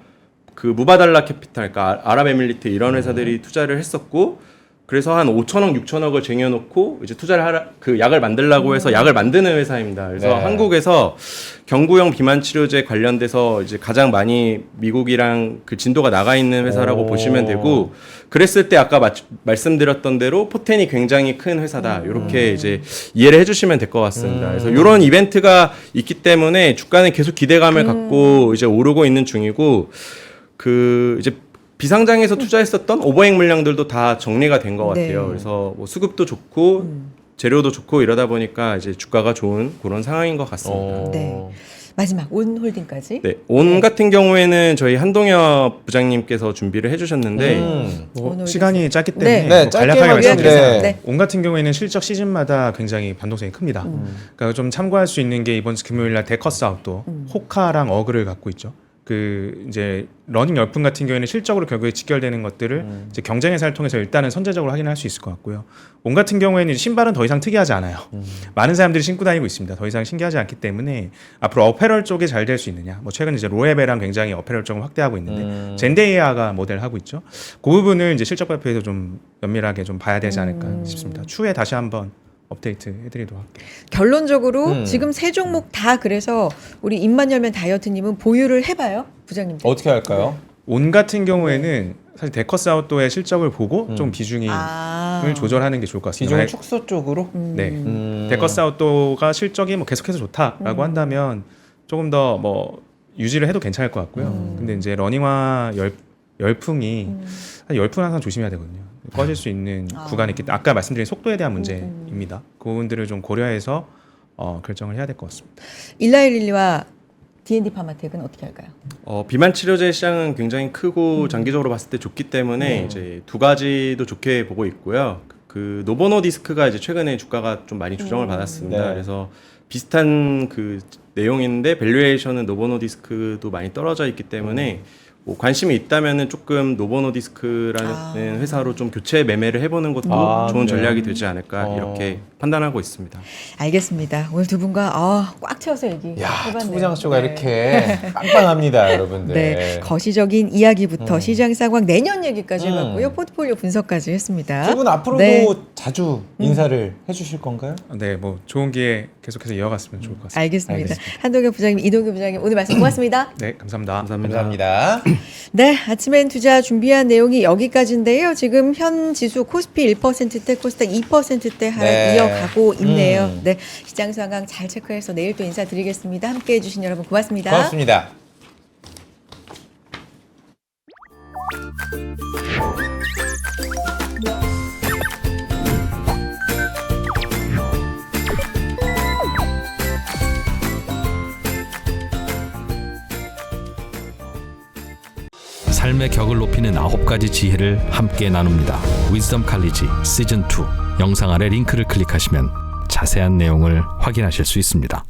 그 무바달라 캐피탈, 그러니까 아랍에밀리트 이런 회사들이 투자를 했었고, 그래서 한 5천억, 6천억을 쟁여놓고 이제 투자를 그 약을 만들려고 해서 약을 만드는 회사입니다. 그래서 한국에서 경구용 비만 치료제 관련돼서 이제 가장 많이 미국이랑 그 진도가 나가 있는 회사라고 보시면 되고, 그랬을 때 아까 말씀드렸던 대로 포텐이 굉장히 큰 회사다. 이렇게 이제 이해를 해주시면 될 것 같습니다. 그래서 이런 이벤트가 있기 때문에 주가는 계속 기대감을 갖고 이제 오르고 있는 중이고, 그 이제 비상장에서 투자했었던 오버행 물량들도 다 정리가 된 것 같아요. 그래서 뭐 수급도 좋고 재료도 좋고 이러다 보니까 이제 주가가 좋은 그런 상황인 것 같습니다. 네. 마지막 온홀딩까지. 네, 온 같은 경우에는 저희 한동엽 부장님께서 준비를 해주셨는데 뭐 시간이 짧기 때문에 네. 뭐 간략하게 말씀드리면 네. 온 같은 경우에는 실적 시즌마다 굉장히 변동성이 큽니다. 그러니까 좀 참고할 수 있는 게 이번 주 금요일 날 데커스 아웃도 호카랑 어그를 갖고 있죠. 그 이제 러닝 열풍 같은 경우에는 실적으로 결국에 직결되는 것들을 이제 경쟁 회사를 통해서 일단은 선제적으로 확인할 수 있을 것 같고요. 온 같은 경우에는 신발은 더 이상 특이하지 않아요. 많은 사람들이 신고 다니고 있습니다. 더 이상 신기하지 않기 때문에 앞으로 어페럴 쪽에 잘 될 수 있느냐. 뭐 최근 이제 로에베랑 굉장히 어페럴 쪽을 확대하고 있는데 젠데이아가 모델 하고 있죠. 그 부분을 이제 실적 발표에서 좀 면밀하게 좀 봐야 되지 않을까 싶습니다. 추후에 다시 한번 업데이트 해드리도록 할게요. 결론적으로 지금 세 종목 다 그래서 우리 입만 열면 다이어트님은 보유를 해봐요, 부장님. 어떻게 할까요? 온 같은 경우에는 사실 데커스 아웃도어의 실적을 보고 좀 비중을 조절하는 게 좋을 것 같습니다. 비중을 축소 쪽으로? 네. 데커스 아웃도어가 실적이 뭐 계속해서 좋다라고 한다면 조금 더 뭐 유지를 해도 괜찮을 것 같고요. 근데 이제 러닝화 열풍이 열풍은 항상 조심해야 되거든요. 꺼질 수 있는 구간이 있기 때문에 아까 말씀드린 속도에 대한 문제입니다. 그 부분들을 좀 고려해서 결정을 해야 될 것 같습니다. 1111와 D&D 파마텍은 어떻게 할까요? 비만 치료제 시장은 굉장히 크고 장기적으로 봤을 때 좋기 때문에 이제 두 가지도 좋게 보고 있고요. 그 노보노디스크가 이제 최근에 주가가 좀 많이 조정을 받았습니다. 그래서 비슷한 그 내용인데 밸류에이션은 노보노디스크도 많이 떨어져 있기 때문에 뭐 관심이 있다면은 조금 노보노디스크라는 회사로 좀 교체 매매를 해보는 것도 좋은 전략이 되지 않을까 이렇게 판단하고 있습니다. 알겠습니다. 오늘 두 분과 꽉 채워서 얘기해봤네요. 투부장 쇼가 이렇게 빵빵합니다, 여러분들. 네, 거시적인 이야기부터 시장 상황, 내년 얘기까지 해봤고요. 포트폴리오 분석까지 했습니다. 두 분 앞으로도 자주 인사를 해주실 건가요? 네, 뭐 좋은 기회 계속해서 이어갔으면 좋을 것 같습니다. 알겠습니다. 한동엽 부장님, 이동규 부장님 오늘 말씀 고맙습니다. 네, 감사합니다. 감사합니다. 네, 아침엔 투자 준비한 내용이 여기까지인데요. 지금 현 지수 코스피 1%대, 코스닥 2%대 하락 이어가고 있네요. 네, 시장 상황 잘 체크해서 내일 또 인사드리겠습니다. 함께해 주신 여러분 고맙습니다. 고맙습니다. 삶의 격을 높이는 9가지 지혜를 함께 나눕니다. 위즈덤 칼리지 시즌 2 영상 아래 링크를 클릭하시면 자세한 내용을 확인하실 수 있습니다.